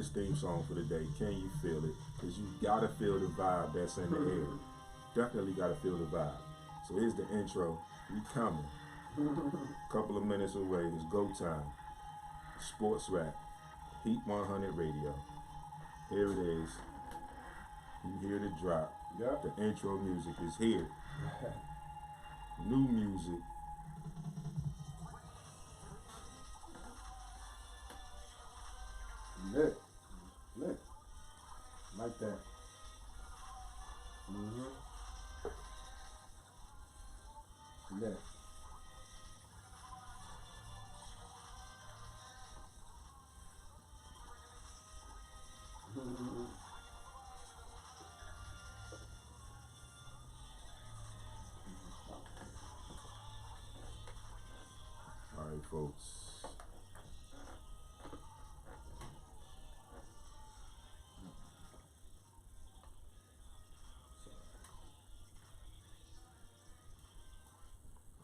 this theme song for the day. Can you feel it? Because you gotta feel the vibe that's in the air. Definitely gotta feel the vibe. So here's the intro. We coming. Couple of minutes away. It's go time. Sports Rap. Heat 100 Radio. Here it is. You hear the drop. Yep. The intro music is here. New music. Lit. Lit. Like that. Mm-hmm. Lit. All right, folks.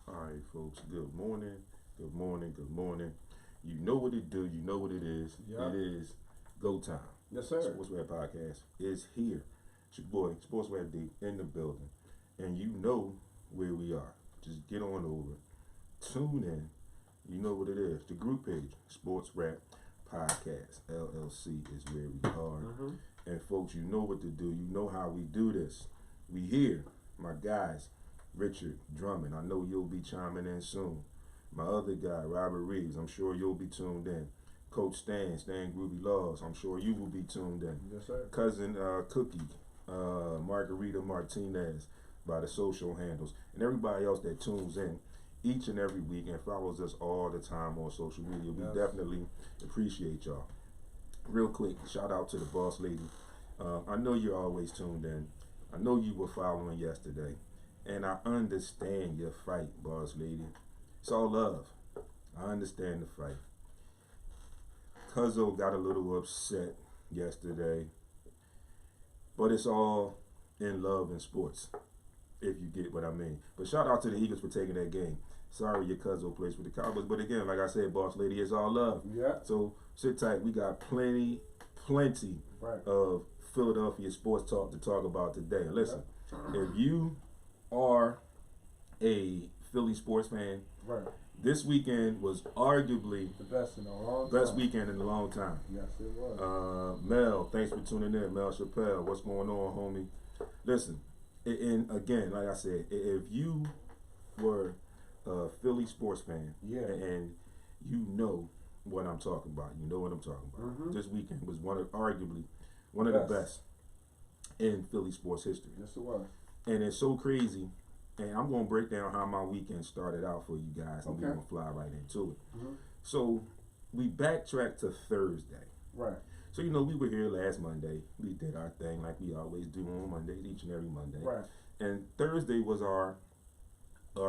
All right, folks. Good morning. Good morning. Good morning. You know what it do. You know what it is. Yeah. It is go time. Yes, sir. SportsRap podcast is here. It's your boy, SportsRap D, in the building. And you know where we are. Just get on over. Tune in. You know what it is. The group page, SportsRap Podcast, LLC is where we are. Mm-hmm. And folks, you know what to do. You know how we do this. We here. My guys, Richard Drummond. I know you'll be chiming in soon. My other guy, Robert Reeves. I'm sure you'll be tuned in. Coach Stan Groovy Laws. I'm sure you will be tuned in. Yes, sir. Cousin Cookie, Margarita Martinez by the social handles, and everybody else that tunes in each and every week and follows us all the time on social media. We Yes. definitely appreciate y'all. Real quick, shout out to the boss lady. I know you're always tuned in. I know you were following yesterday, and I understand your fight, boss lady. It's all love. I understand the fight. Cuzzo got a little upset yesterday, but it's all in love and sports, if you get what I mean. But shout out to the Eagles for taking that game. Sorry your Cuzzo plays for the Cowboys, but again, like I said, boss lady, it's all love. Yeah. So sit tight. We got plenty Right. of Philadelphia sports talk to talk about today. Listen, if you are a Philly sports fan, Right. this weekend was arguably The best in a long time. best weekend in a long time. Yes, it was. Mel, thanks for tuning in. Mel Chappelle, what's going on, homie? Listen, and again, like I said, if you were a Philly sports fan, Yeah. and you know what I'm talking about, you know what I'm talking about. Mhm. This weekend was arguably one of the best in Philly sports history, Yes, it was. and it's so crazy. And I'm gonna break down how my weekend started out for you guys, and we're Okay. gonna fly right into it. Mhm. So we backtracked to Thursday. Right. So you know we were here last Monday. We did our thing like we always do on Mondays, each and every Monday. Right. And Thursday was our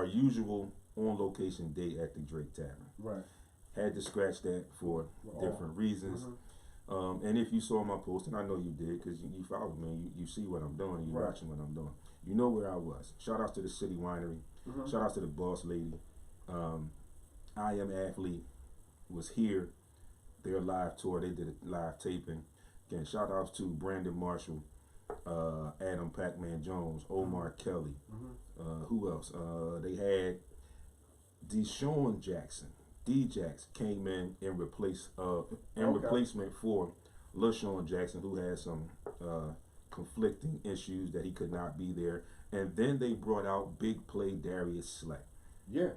usual on location day at the Drake Tavern. Right. Had to scratch that for different reasons. Mhm. And if you saw my post, and I know you did because you follow me, you see what I'm doing, you're Right. watching what I'm doing. You know where I was. Shout outs to the City Winery. Mhm. Shout outs to the boss lady. I Am Athlete was here. Their live tour. They did a live taping. Again, shout outs to Brandon Marshall, Adam Pac-Man Jones, Omar Kelly. Mhm. Who else? They had Deshaun Jackson. D-Jax came in replacement for LaShawn Jackson, who had some conflicting issues that he could not be there. And then they brought out big play Darius Slay. Yeah.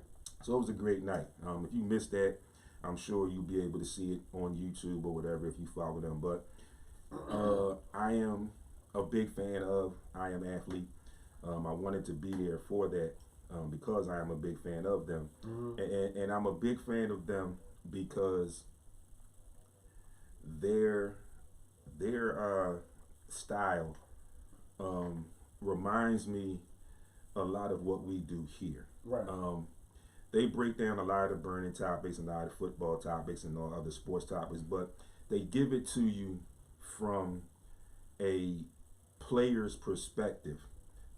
So it was a great night. If you missed that, I'm sure you'll be able to see it on YouTube or whatever if you follow them. But I am a big fan of I Am Athlete. I wanted to be there for that because I am a big fan of them. Mhm. And I'm a big fan of them because their style reminds me a lot of what we do here. Right. They break down a lot of burning topics, a lot of football topics, and all other sports topics, but they give it to you from a player's perspective,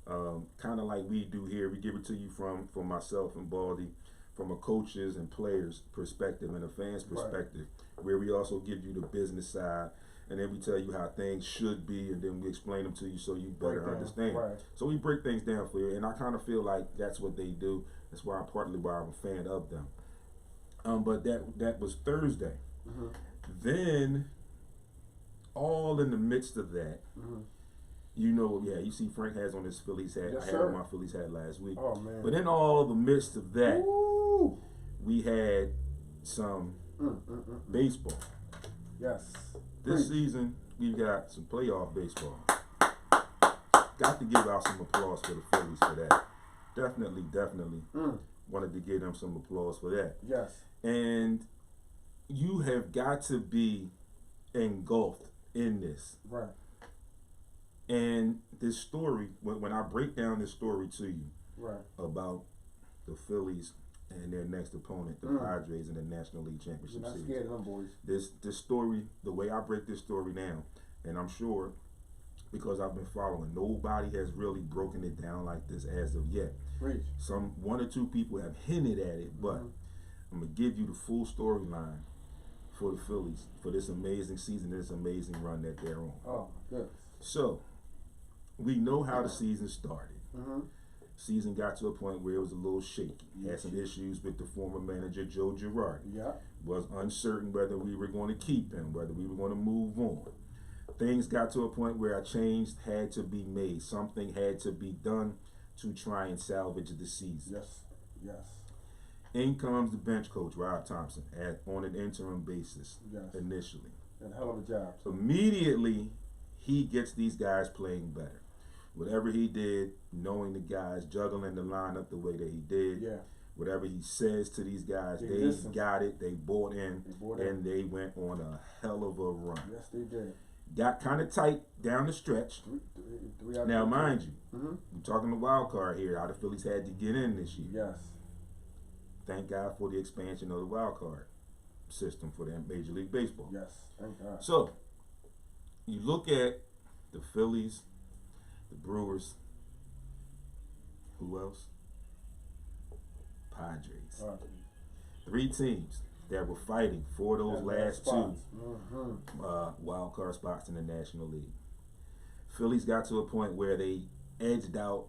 kind of like we do here. We give it to you from myself and Baldy, from a coach's and player's perspective and a fan's perspective, where we also give you the business side and then we tell you how things should be, and then we explain them to you so you better understand. Right. So we break things down for you, and I kind of feel like that's what they do. That's why partly why I'm a fan of them. But that was Thursday. Mm-hmm. Then, all in the midst of that, Mm-hmm. you know, yeah, you see Frank has on his Phillies hat. Yes, I had sir. on my Phillies hat last week. Oh man. But in all the midst of that, Ooh. we had some baseball. Yes. This season, we got some playoff baseball. Got to give out some applause for the Phillies for that. Definitely wanted to give them some applause for that. Yes. And you have got to be engulfed in this. Right. And this story, when I break down this story to you Right. about the Phillies and their next opponent, the Padres, in the National League Championship You're not Series. scared of them boys. This story, the way I break this story down, and I'm sure because I've been following, nobody has really broken it down like this as of yet. Preach. One or two people have hinted at it, but I'm gonna give you the full storyline for the Phillies for this amazing season, this amazing run that they're on. Oh my goodness. So we know how the season started. Mm-hmm. Season got to a point where it was a little shaky. Had some issues with the former manager Joe Girardi. Yeah. Was uncertain whether we were going to keep him, whether we were going to move on. Things got to a point where a change had to be made. Something had to be done to try and salvage the season. Yes. Yes. In comes the bench coach, Rob Thompson, on an interim basis initially. And hell of a job. Immediately, he gets these guys playing better. Whatever he did, knowing the guys, juggling the lineup the way that he did, whatever he says to these guys, they got it, they bought in, and they went on a hell of a run. Yes, they did. Got kind of tight down the stretch. Now, mind you, we're talking the wild card here. How the Phillies had to get in this year. Yes. Thank God for the expansion of the wild card system for the Major League Baseball. Yes, thank God. So, you look at the Phillies, the Brewers, who else? Padres. Three teams that were fighting for those last two wild card spots in the National League. Phillies got to a point where they edged out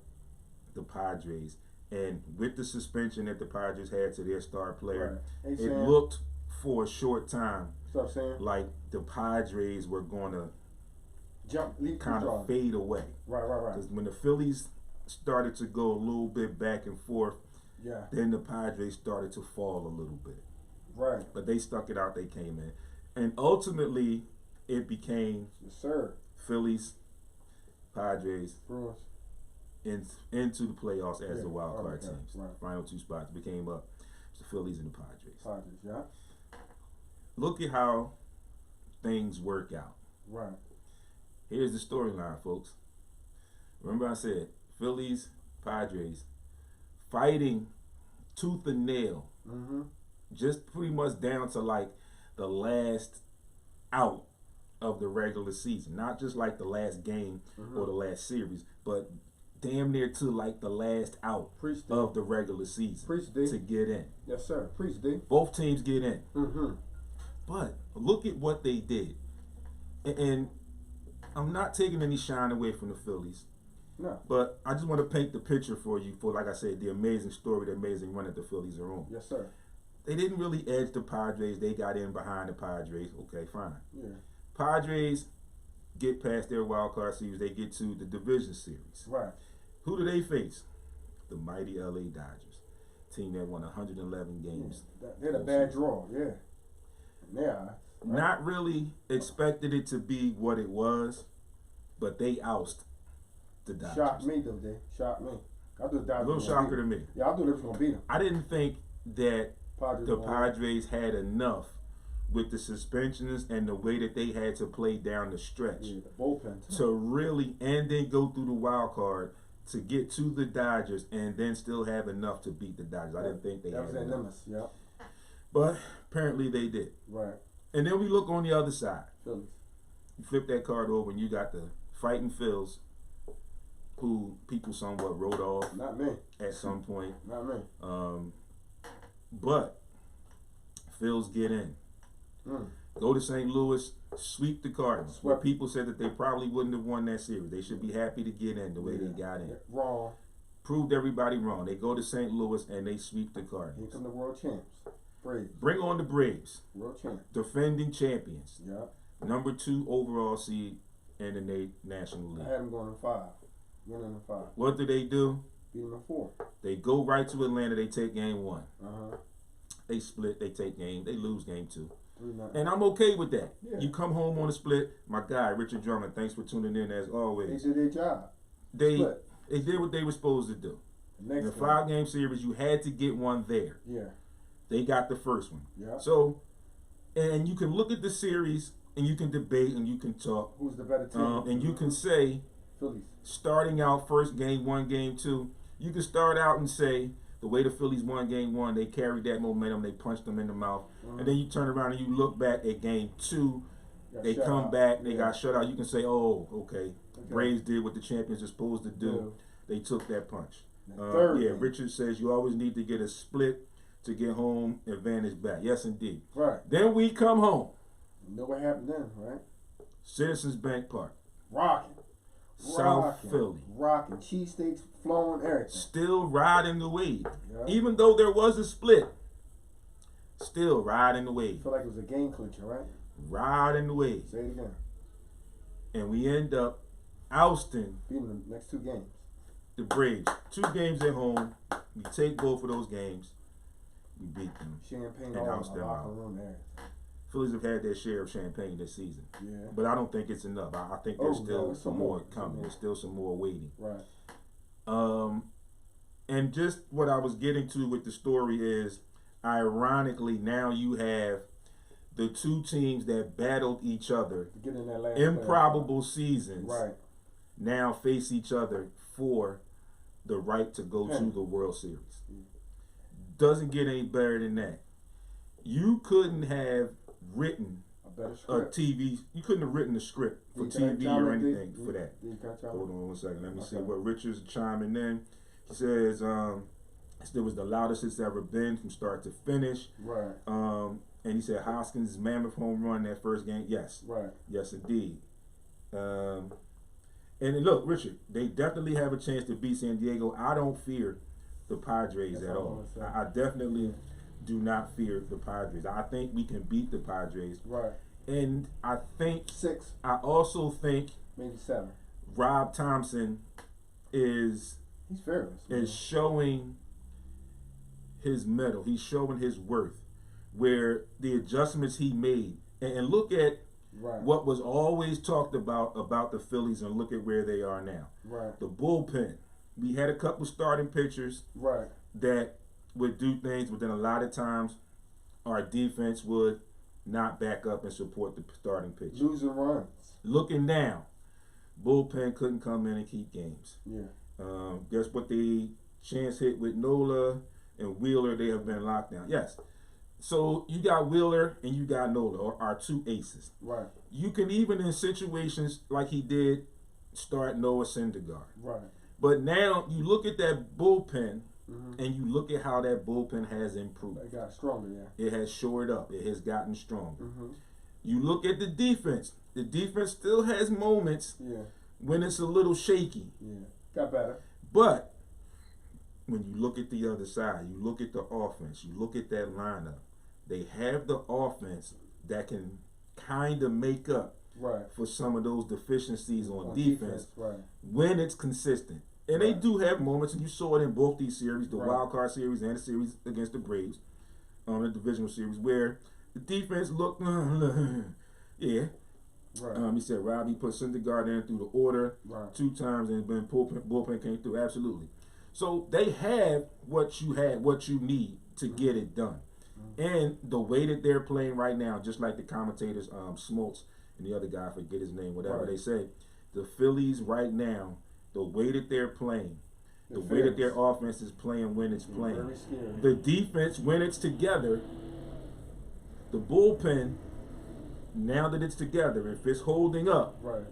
the Padres, and with the suspension that the Padres had to their star player, it looked for a short time like the Padres were going to kind of fade away. Right. Because when the Phillies started to go a little bit back and forth, then the Padres started to fall a little bit. Right. But they stuck it out, they came in. And ultimately, it became Phillies, Padres, Brewers into the playoffs as the wild card teams. Right. Final two spots became up. It's the Phillies and the Padres. Padres, Look at how things work out. Right. Here's the storyline, folks. Remember I said Phillies, Padres, fighting tooth and nail. Just pretty much down to like the last out of the regular season. Not just like the last game or the last series, but damn near to like the last out of the regular season to get in. Yes, sir. Preach, D. Both teams get in. But look at what they did. And I'm not taking any shine away from the Phillies. No. But I just want to paint the picture for you for, like I said, the amazing story, the amazing run that the Phillies are on. Yes, sir. They didn't really edge the Padres. They got in behind the Padres. Okay, fine. Yeah. Padres get past their wild card series. They get to the division series. Right. Who do they face? The mighty LA Dodgers. Team that won 111 games. They had a bad draw, Not really expected it to be what it was, but they oust the Dodgers. Shocked me, though, D. Shocked me. I thought the Dodgers a little shocker to me. Yeah, I thought they was going to beat them. I didn't think that the Padres had enough with the suspensions and the way that they had to play down the stretch the bullpen to really, and then go through the wild card to get to the Dodgers and then still have enough to beat the Dodgers. I didn't think they had enough. But apparently they did. Right. And then we look on the other side. Phillies. You flip that card over and you got the fighting Phils, who people somewhat wrote off. Not me. At some point. Not me. But Phils get in. Go to St. Louis, sweep the Cardinals. Where Swept. people said that they probably wouldn't have won that series. They should be happy to get in the way they got in. Wrong. Proved everybody wrong. They go to St. Louis and they sweep the Here Cardinals. come the world champs. Braves. Bring on the Braves, World champs. defending champions, Yeah. number 2 overall seed in the National I League. had them going in 5. Winning in 5. What do? Beat them in 4. They go right to Atlanta. They take game 1. Uh-huh. They split. They take game. They lose game 2. 3-9. And I'm okay with that. Yeah. You come home on a split. My guy, Richard Drummond, thanks for tuning in as They always. did their job. They Split. they did what they were supposed to do. The In next a one. 5-game series, you had to get one there. Yeah. They got the first one. Yeah. So, and you can look at the series and you can debate and you can talk. Who's the better team? And you can say, Phillies. starting out first game 1, game 2, you can start out and say, the way the Phillies won game 1, they carried that momentum, they punched them in the mouth. And then you turn around and you look back at game 2, Got they shut come out. back, they Yeah. got shut out. You can say, oh, okay. Okay. Braves did what the champions are supposed to do. They took that punch. The third Yeah, game. Richard says you always need to get a split to get home advantage back. Yes, indeed. Right. Then we come home. You know what happened then, right? Citizens Bank Park, Rocking. South Philly. Rocking. Cheesesteaks flowing, everything. Still riding the wave. Yeah. Even though there was a split, still riding the I wave. feel like it was a game clincher, right? Riding the wave. Say it again. And we end up ousting Beating the next 2 games. the Braves. 2 games at home. We take both of those games. We beat them. Champagne And all house in the them locker out. room there. Phillies have had their share of champagne this season. Yeah. But I don't think it's enough. I think there's Oh, still no, some some more more. coming. There's still some more waiting. Right. And just what I was getting to with the story is, ironically, now you have the 2 teams that battled each other, To get in that last improbable seasons, Right. now face each other for the right to go to Penny. the World Series. Doesn't get any better than that. You couldn't have written A better a script. TV. You couldn't have written a script for Can I TV chime or in, D? anything for that. D, can I chime Hold in? on 1 second. Let me see Okay. what Richard's chiming in. He says it was the loudest it's ever been from start to finish. Right. And he said Hoskins' mammoth home run that first game. Yes, Right. yes indeed. And look, Richard, they definitely have a chance to beat San Diego. I don't fear the Padres That's at all I all. wanna say. I definitely do not fear the Padres. I think we can beat the Padres. Right. And I also think Maybe 7. Rob Thompson is He's fearless. man. showing his mettle. He's showing his worth. Where the adjustments he made, and look at Right. what was always talked about the Phillies, and look at where they are now. Right. The bullpen. We had a couple starting pitchers Right. that would do things, but then a lot of times our defense would not back up and support the starting pitcher. Losing runs. Looking down, bullpen couldn't come in and keep games. Yeah. Guess what the chance hit with Nola and Wheeler, they have been locked down. Yes. So you got Wheeler and you got Nola, or our 2 aces. Right. You can even in situations like he did start Noah Syndergaard. Right. But now you look at that bullpen Mm-hmm. and you look at how that bullpen has improved. They got stronger, yeah. It has shored up. It has gotten stronger. Mm-hmm. You look at the defense. The defense still has moments Yeah. when it's a little shaky. Yeah. Got better. But when you look at the other side, you look at the offense, you look at that lineup, they have the offense that can kind of make up Right. for some of those deficiencies on defense Right. when it's consistent. And they Right. do have moments, and you saw it in both these series, the Right. wild card series and the series against the Braves, the divisional series, where the defense looked, yeah. Right. He said Robbie put Syndergaard in through the order Right. 2 times, and then bullpen came through. Absolutely. So they have what you need to get it done. And the way that they're playing right now, just like the commentators, Smoltz and the other guy, I forget his name, whatever Right. they say, the Phillies right now, the way that they're playing, the They're way that their fearless. offense is playing when it's They're playing, very scary. the defense when it's together, the bullpen, now that it's together, if it's holding up, Right.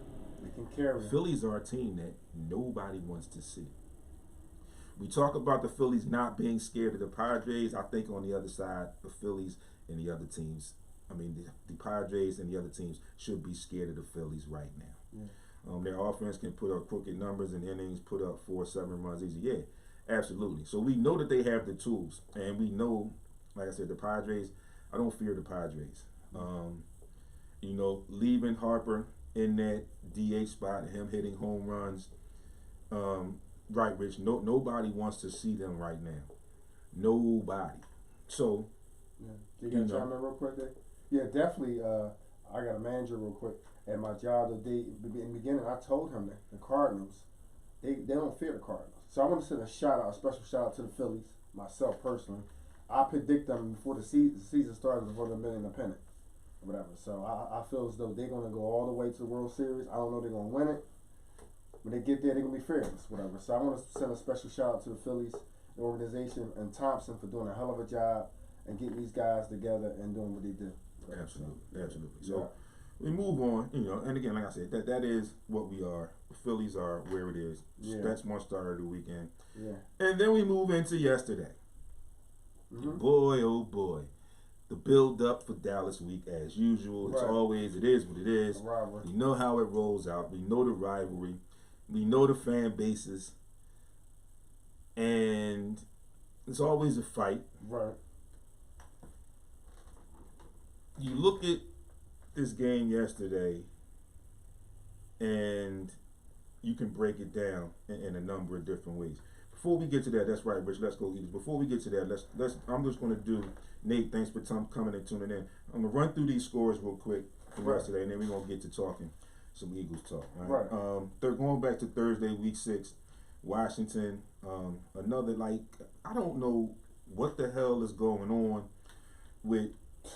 They can carry it. Phillies are a team that nobody wants to see. We talk about the Phillies not being scared of the Padres. I think on the other side, the Phillies and the other teams I mean, the Padres and the other teams should be scared of the Phillies right now. Yeah. Their offense can put up crooked numbers in innings, put up 4-7 runs easy. Yeah, absolutely. So we know that they have the tools, and we know, like I said, the Padres. I don't fear the Padres. You know, leaving Harper in that DH spot, him hitting home runs. Right, Rich. Nobody wants to see them right now. Nobody. So, yeah. You got to chime in real quick there? Yeah, definitely. I got a manager real quick at my job today. In the beginning, I told him that the Cardinals, they don't fear the Cardinals. So I want to send a special shout out to the Phillies, myself personally. I predict them before the season started before they've been independent, or whatever. So I feel as though they're going to go all the way to the World Series. I don't know if they're going to win it. When they get there, they're going to be fearless, whatever. So I want to send a special shout out to the Phillies, the organization, and Thompson for doing a hell of a job and getting these guys together and doing what they do. Absolutely. So we move on, you know, and again, like I said, that is what we are. The Phillies are where it is. Yeah. That's one start of the weekend. Yeah. And then we move into yesterday. Boy, oh boy. The build up for Dallas week as usual. It's always, it is what it is. We know how it rolls out. We know the rivalry. We know the fan bases. And it's always a fight. Right. You look at this game yesterday, and you can break it down in a number of different ways. Before we get to that, that's right, Rich. Let's go, Eagles. Before we get to that, let's. I'm just going to do. Nate, thanks for coming and tuning in. I'm gonna run through these scores real quick from yesterday, and then we're gonna get to talking some Eagles talk. Right. They're going back to Thursday, week 6. Washington. Another, like, I don't know what the hell is going on with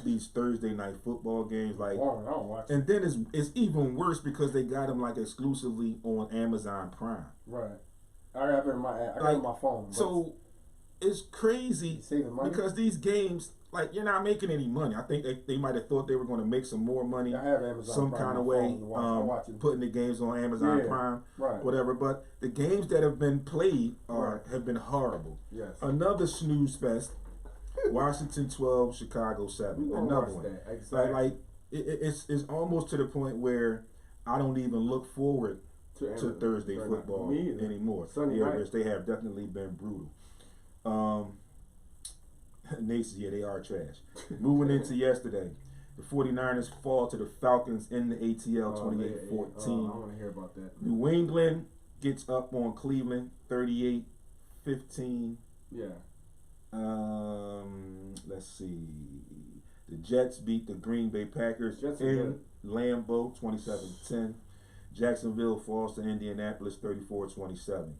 these Thursday night football games, like, and then it's even worse because they got them like exclusively on Amazon Prime. Right. I have it in my phone. So it's crazy because these games, like, you're not making any money. I think they might have thought they were going to make some more money, I have Amazon some Prime kind of way, putting the games on Amazon Prime, whatever. But the games that have been played have been horrible. Yes. Another snooze fest. Washington 12, Chicago 7. Another one. Exactly. Like it's almost to the point where I don't even look forward to Thursday football anymore. Sunday night. Which they have definitely been brutal. Nace, they are trash. Moving into yesterday, the 49ers fall to the Falcons in the ATL 28-14. I want to hear about that. New England gets up on Cleveland 38-15. Yeah. Let's see. The Jets beat the Green Bay Packers in Lambeau 27-10. Jacksonville falls to Indianapolis 34-27.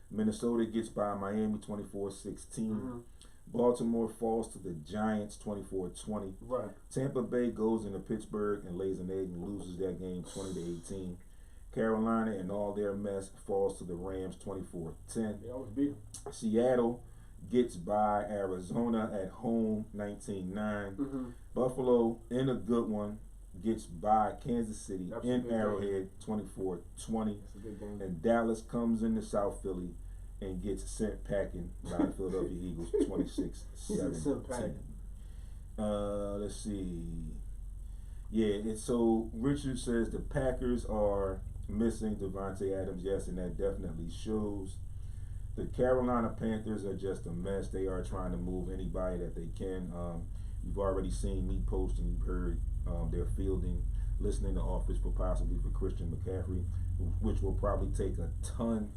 Minnesota gets by Miami 24-16. Baltimore falls to the Giants 24-20. Right. Tampa Bay goes into Pittsburgh and lays an egg and loses that game 20-18. Carolina and all their mess falls to the Rams 24-10. They always beat them. Seattle gets by Arizona at home 19-9. Buffalo, in a good one, gets by Kansas City in Arrowhead 24-20. And Dallas comes into South Philly and gets sent packing by the Philadelphia Eagles 26-17. Let's see. Yeah, and so Richard says the Packers are missing Devontae Adams. Yes, and that definitely shows. The Carolina Panthers are just a mess. They are trying to move anybody that they can. You've already seen me post and you've heard their fielding, listening to offers for possibly for Christian McCaffrey, which will probably take a ton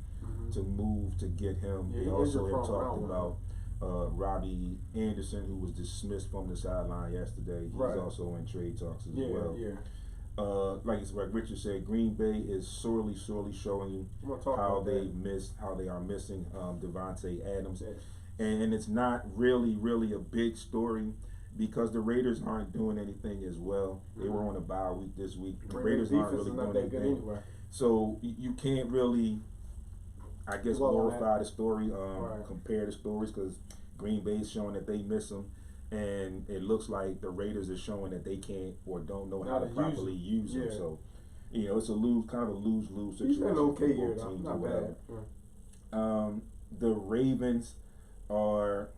to move to get him. They also have talked about Robbie Anderson, who was dismissed from the sideline yesterday. He's also in trade talks as well. Like Richard said, Green Bay is sorely showing you how they are missing Devontae Adams, and it's not really a big story because the Raiders aren't doing anything as well. They were on a bye week this week. The Raiders aren't really doing anything, so you can't really, I guess, glorify the story, compare the stories, because Green Bay's showing that they miss them. And it looks like the Raiders are showing that they can't or don't know how to properly use them. So, it's a lose situation. He's an okay year, not bad. The Ravens are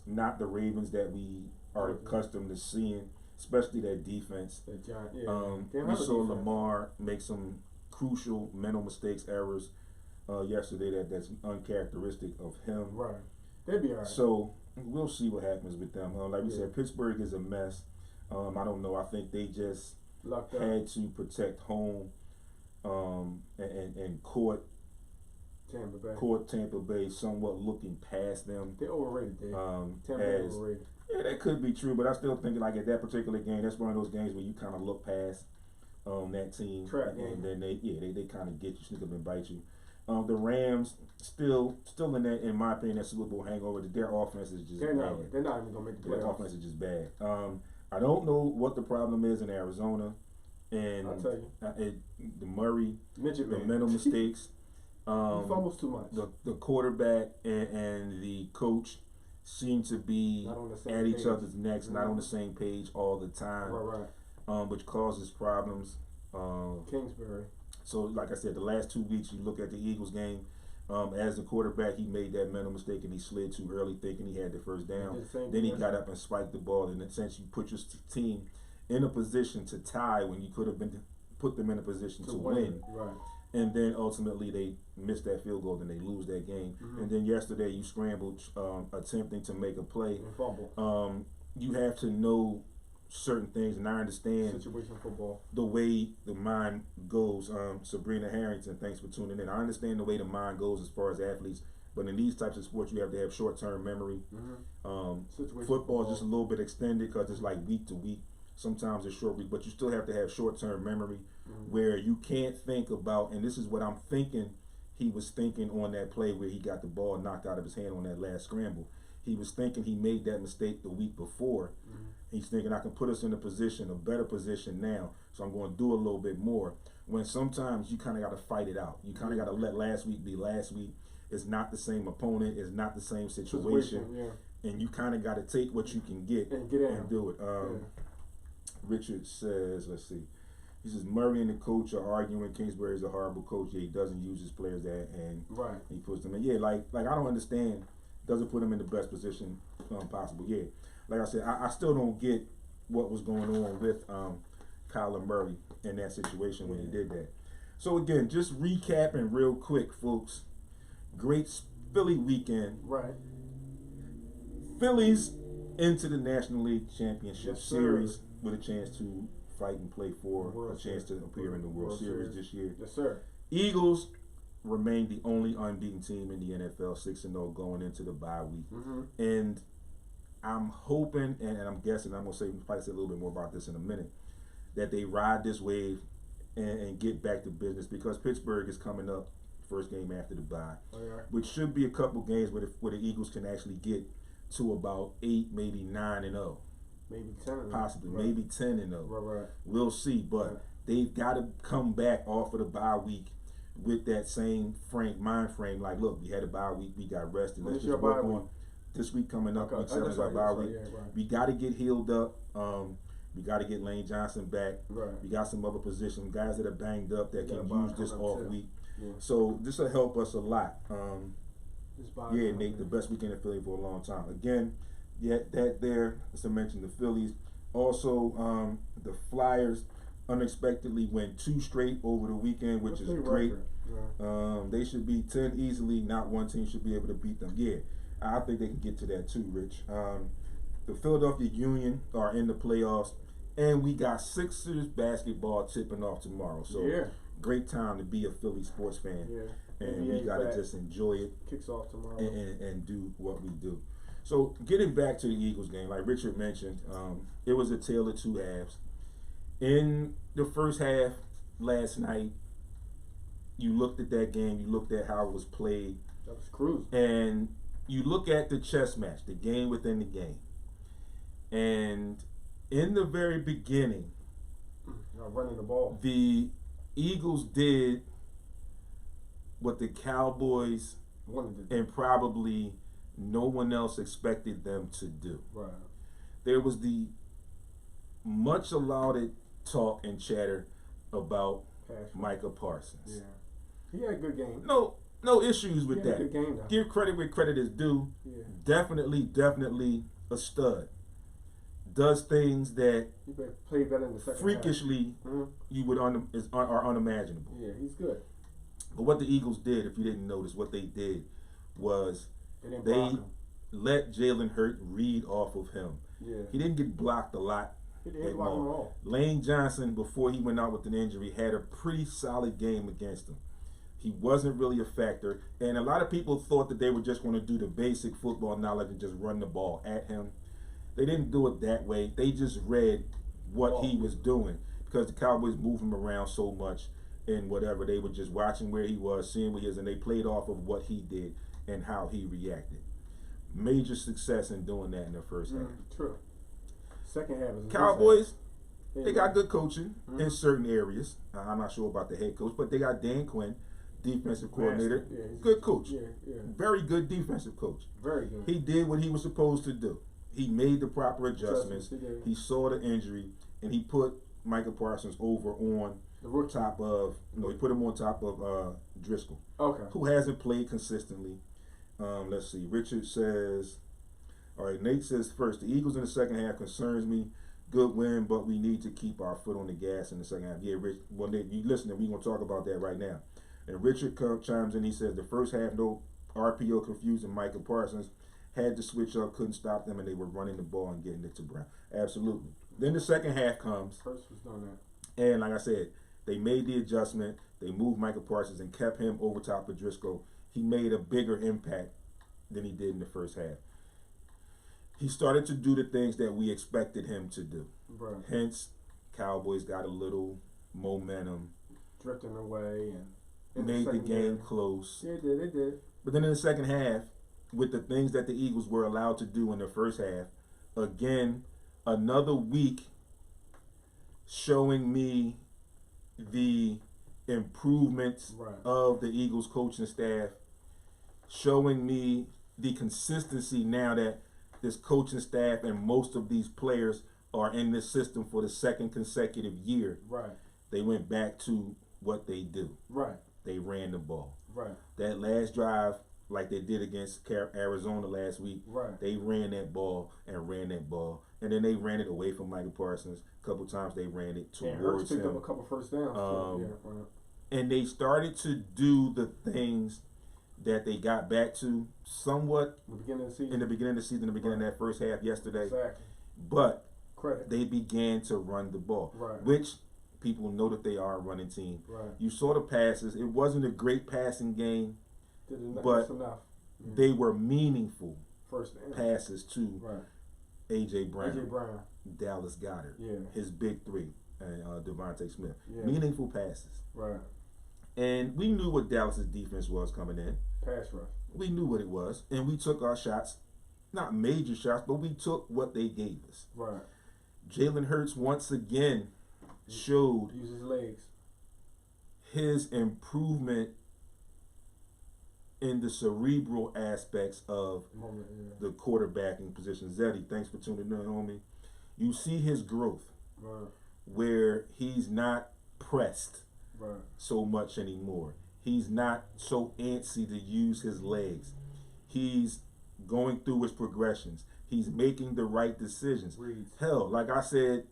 not the Ravens that we are accustomed to seeing. especially that defense. We saw Lamar make some crucial mental mistakes, errors yesterday that's uncharacteristic of him. Right. They'll be all right. So we'll see what happens with them. Like we said, Pittsburgh is a mess. I don't know. I think they just had to protect home and caught Tampa Bay somewhat looking past them. They're overrated. Tampa Bay overrated. Yeah, that could be true, but I still think like at that particular game, that's one of those games where you kind of look past that team, and then they kind of get you, sneak up and bite you. The Rams still in that, in my opinion, that Super Bowl hangover. Their offense is just bad. They're not even gonna make the playoffs. Their offense is just bad. I don't know what the problem is in Arizona, and I'll tell you, the Murray, the mental mistakes. He fumbles too much. The quarterback and the coach seem to be at each other's necks, not on the same page all the time, which causes problems. Kingsbury. So, like I said, the last 2 weeks, you look at the Eagles game. As the quarterback, he made that mental mistake and he slid too early, thinking he had the first down. Then he got up and spiked the ball. In a sense, you put your team in a position to tie when you could have put them in a position to win. Right. And then ultimately they miss that field goal, then they lose that game. And then yesterday you scrambled, attempting to make a play. You have to know certain things, and I understand situation football, the way the mind goes. Sabrina Harrington, thanks for tuning in. I understand the way the mind goes as far as athletes, but in these types of sports you have to have short-term memory. Football is just a little bit extended because it's like week to week. Sometimes it's short week, but you still have to have short-term memory where you can't think about, and this is what I'm thinking he was thinking on that play where he got the ball knocked out of his hand on that last scramble. He was thinking he made that mistake the week before. He's thinking, I can put us in a better position now, so I'm going to do a little bit more. When sometimes you kind of got to fight it out. You kind of got to let last week be last week. It's not the same opponent. It's not the same situation. And you kind of got to take what you can get and do it. Richard says, let's see. He says, Murray and the coach are arguing. Kingsbury is a horrible coach. Yeah, he doesn't use his players there, and he puts them in. Yeah, like I don't understand. Doesn't put them in the best position possible. Yeah, like I said, I still don't get what was going on with Kyler Murray in that situation when he did that. So again, just recapping real quick, folks. Great Philly weekend. Phillies into the National League Championship Series with a chance to fight and play for a chance to appear in the World Series this year. Yes, sir. Eagles remain the only unbeaten team in the NFL, 6-0 going into the bye week. And I'm hoping, and I'm guessing, I'm going to probably say a little bit more about this in a minute, that they ride this wave and get back to business, because Pittsburgh is coming up, first game after the bye, which should be a couple games where the Eagles can actually get to about 8, maybe 9-0. Maybe 10. Possibly, maybe 10-0. We'll see, but they've got to come back off of the bye week with that same mind frame. Like, look, we had a bye week, we got rested. Let's just work on this week coming up. Week 7 is our bye week. We got to get healed up. We got to get Lane Johnson back. We got some other positions, guys that are banged up that can use this off week. So this will help us a lot. Nate, the best weekend in Philly for a long time. Again, that there, as I mentioned, the Phillies. Also, the Flyers unexpectedly went 2 straight over the weekend, which is great. They should be 10 easily. Not one team should be able to beat them. Yeah, I think they can get to that too, Rich. The Philadelphia Union are in the playoffs, and we got Sixers basketball tipping off tomorrow. So great time to be a Philly sports fan. And we got to just enjoy it. Kicks off tomorrow. And do what we do. So getting back to the Eagles game, like Richard mentioned, it was a tale of two halves. In the first half last night, you looked at that game, you looked at how it was played. That was cruising. And you look at the chess match, the game within the game. And in the very beginning, running the ball, the Eagles did what the Cowboys and probably no one else expected them to do. There was the much lauded talk and chatter about Micah Parsons. He had a good game. No issues with that. Good game, give credit where credit is due. Definitely a stud. does things that he played better in the second freakishly you would are unimaginable. Yeah, he's good. But what the Eagles did, if you didn't notice, what they did was they let Jalen Hurts read off of him. Yeah. He didn't get blocked a lot. He didn't block him at all. Lane Johnson, before he went out with an injury, had a pretty solid game against him. He wasn't really a factor, and a lot of people thought that they were just going to do the basic football knowledge and just run the ball at him. They didn't do it that way. They just read what he was doing because the Cowboys moved him around so much and whatever. They were just watching where he was, seeing what he is, and they played off of what he did and how he reacted. Major success in doing that in the first half. True. Second half is Cowboys, they got good coaching in certain areas. I'm not sure about the head coach, but they got Dan Quinn, defensive coordinator. Yeah, good coach. Yeah. Very good defensive coach. Very good. He did what he was supposed to do. He made the proper adjustments. He saw the injury, and he put Micah Parsons over on top of, he put him on top of Driscoll, who hasn't played consistently. Let's see. Richard says, all right, Nate says first, the Eagles in the second half concerns me. Good win, but we need to keep our foot on the gas in the second half. Yeah, Rich, well, Nate, you listening, we're going to talk about that right now. And Richard chimes in, he says, the first half, no RPO confusing Micah Parsons. Had to switch up, couldn't stop them, and they were running the ball and getting it to Brown. Absolutely. Then the second half comes. First was done that. And like I said, they made the adjustment. They moved Micah Parsons and kept him over top of Driscoll. He made a bigger impact than he did in the first half. He started to do the things that we expected him to do. Right. Hence, Cowboys got a little momentum. Drifting away and made the game close. Yeah, they did. But then in the second half, with the things that the Eagles were allowed to do in the first half, again, another week showing me the improvements of the Eagles coaching staff, showing me the consistency now that this coaching staff and most of these players are in this system for the second consecutive year. Right. They went back to what they do. Right. They ran the ball. Right. That last drive, like they did against Arizona last week, they ran that ball and ran that ball. And then they ran it away from Michael Parsons. A couple times they ran it towards him. Picked up a couple first downs. And they started to do the things that they got back to somewhat in the beginning of the season, the beginning of that first half yesterday. Exactly. But they began to run the ball, which people know that they are a running team. Right. You saw the passes. It wasn't a great passing game, but they were meaningful passes to A.J. Brown, Dallas Goedert, his big three, and Devontae Smith. Meaningful passes. Right. And we knew what Dallas's defense was coming in. Pass rush. We knew what it was, and we took our shots. Not major shots, but we took what they gave us. Right. Jalen Hurts once again showed his legs. His improvement in the cerebral aspects of the quarterbacking position. Zeddy, thanks for tuning in, homie. You see his growth where he's not pressed so much anymore. He's not so antsy to use his legs. He's going through his progressions. He's making the right decisions. Hell, like I said,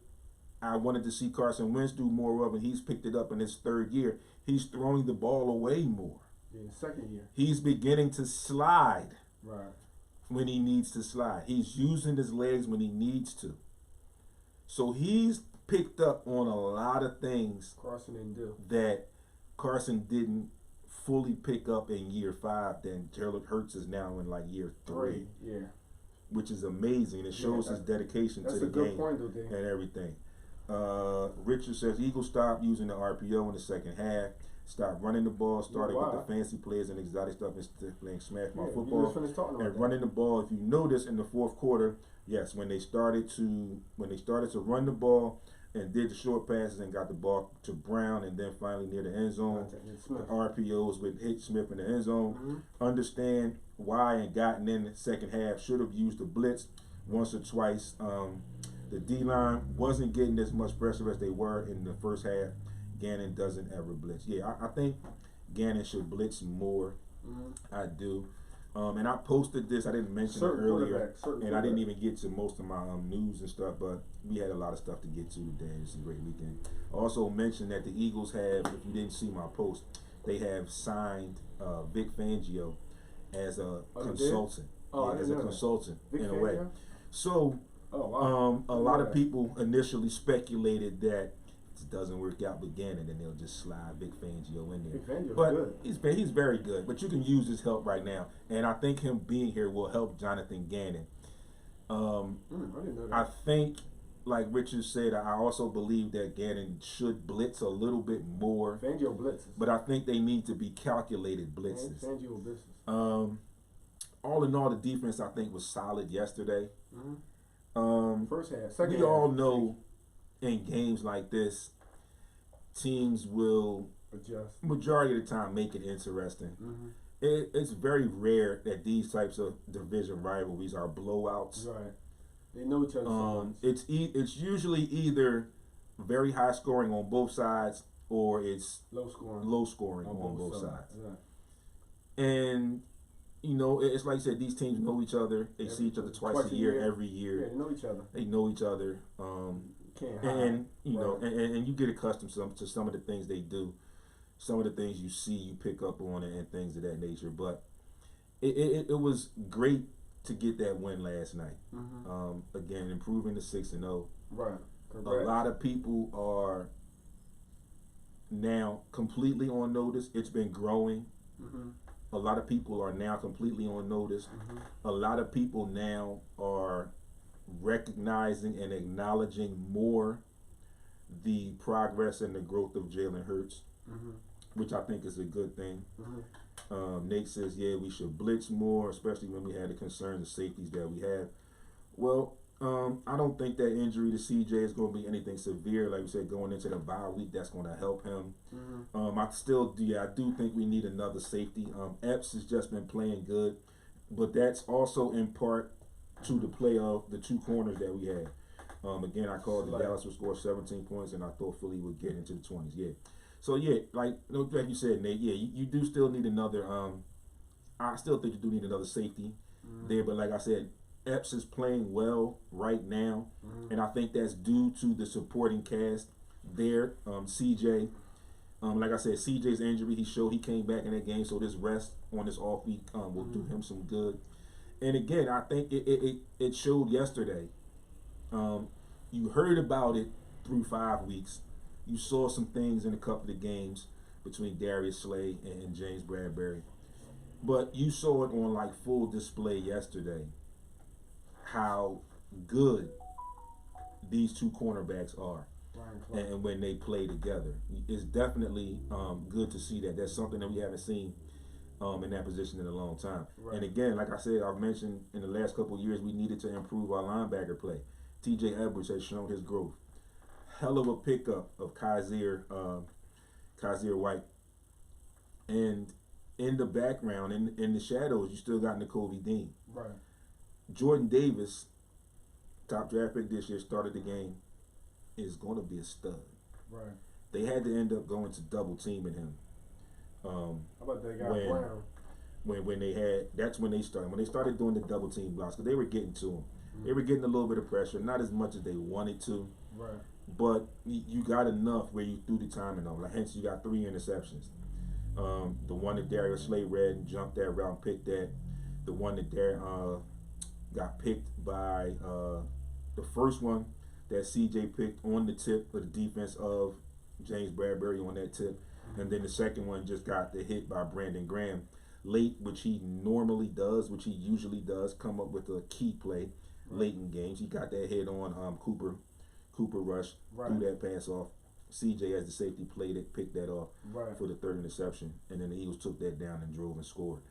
I wanted to see Carson Wentz do more of, and he's picked it up in his third year. He's throwing the ball away more. Second year. He's beginning to slide when he needs to slide. He's using his legs when he needs to. So he's picked up on a lot of things that Carson didn't fully pick up in year 5. Then Jalen Hurts is now in like year 3. Which is amazing. It shows his dedication to the game and everything. Richard says Eagles stopped using the RPO in the second half. Stop running the ball, started with the fancy plays and exotic stuff and playing smash mouth football and running the ball. If you notice in the fourth quarter, yes, when they started to run the ball and did the short passes and got the ball to Brown and then finally near the end zone, the RPOs with hit Smith in the end zone. Understand why and gotten in the second half. Should have used the blitz once or twice. The D-line wasn't getting as much pressure as they were in the first half. Gannon doesn't ever blitz. I think Gannon should blitz more. I do. And I posted this. I didn't mention it earlier, and I didn't even get to most of my news and stuff. But we had a lot of stuff to get to today. It's a great weekend. I also mentioned that the Eagles have, if you didn't see my post, they have signed Vic Fangio as a consultant. As a consultant in a way. So a lot of people initially speculated that it doesn't work out with Gannon, and they'll just slide Vic Fangio in there. Vic Fangio's but good. He's very good. But you can use his help right now, and I think him being here will help Jonathan Gannon. I didn't know that. I think, like Richard said, I also believe that Gannon should blitz a little bit more. Fangio blitzes, but I think they need to be calculated blitzes. Fangio blitzes. All in all, the defense I think was solid yesterday. First half, second half. We all know in games like this, teams will adjust. Majority of the time make it interesting. It's very rare that these types of division rivalries are blowouts. Right. They know each other. It's usually either very high scoring on both sides or it's low scoring on both sides. Right. And you know, it's like I said, these teams know each other. They see each other twice a year, every year. Yeah, they know each other. They know each other. And you know, and you get accustomed to some of the things they do, some of the things you see, you pick up on it, and things of that nature. But it was great to get that win last night. Again, improving to 6-0. Right. Congrats. A lot of people are now completely on notice. It's been growing. A lot of people are now completely on notice. A lot of people now are recognizing and acknowledging more the progress and the growth of Jalen Hurts, which I think is a good thing. Nate says, yeah, we should blitz more, especially when we had the concerns of safeties that we have. Well, I don't think that injury to CJ is going to be anything severe. Like we said, going into the bye week, that's going to help him. I do think we need another safety. Epps has just been playing good, but that's also in part to the play of the two corners that we had. Again, I called the Dallas would score 17 points, and I thought Philly would get into the 20s. Yeah. So, yeah, like you said, Nate, yeah, you do still need another I still think you do need another safety there, but like I said, Epps is playing well right now, and I think that's due to the supporting cast there. CJ, like I said, CJ's injury, he showed he came back in that game, so this rest on this off week will do him some good. And again, I think it showed yesterday. You heard about it through 5 weeks. You saw some things in a couple of games between Darius Slay and James Bradbury. But you saw it on like full display yesterday how good these two cornerbacks are. And when they play together. It's definitely good to see that. That's something that we haven't seen in that position in a long time. Right. And again, like I said, I've mentioned in the last couple of years, we needed to improve our linebacker play. TJ Edwards has shown his growth. Hell of a pickup of Kaiser White. And in the background, in the shadows, you still got Nakobe Dean. Right. Jordan Davis, top draft pick this year, started the game, is going to be a stud. Right. They had to end up going to double teaming him. How about that guy Brown? When they had, that's when they started. When they started doing the double team blocks, because they were getting to him. They were getting a little bit of pressure, not as much as they wanted to. Right. But you got enough where you threw the timing on. Like, hence, you got 3 interceptions. The one that Darius Slay read and jumped that route and picked that. The one that got picked by the first one that CJ picked on the tip of the defense of James Bradbury on that tip. And then the second one just got the hit by Brandon Graham late, which he normally does, which he usually does, come up with a key play late in games. He got that hit on Cooper Rush, threw that pass off. CJ, as the safety, played it, picked that off for the 3rd interception, and then the Eagles took that down and drove and scored.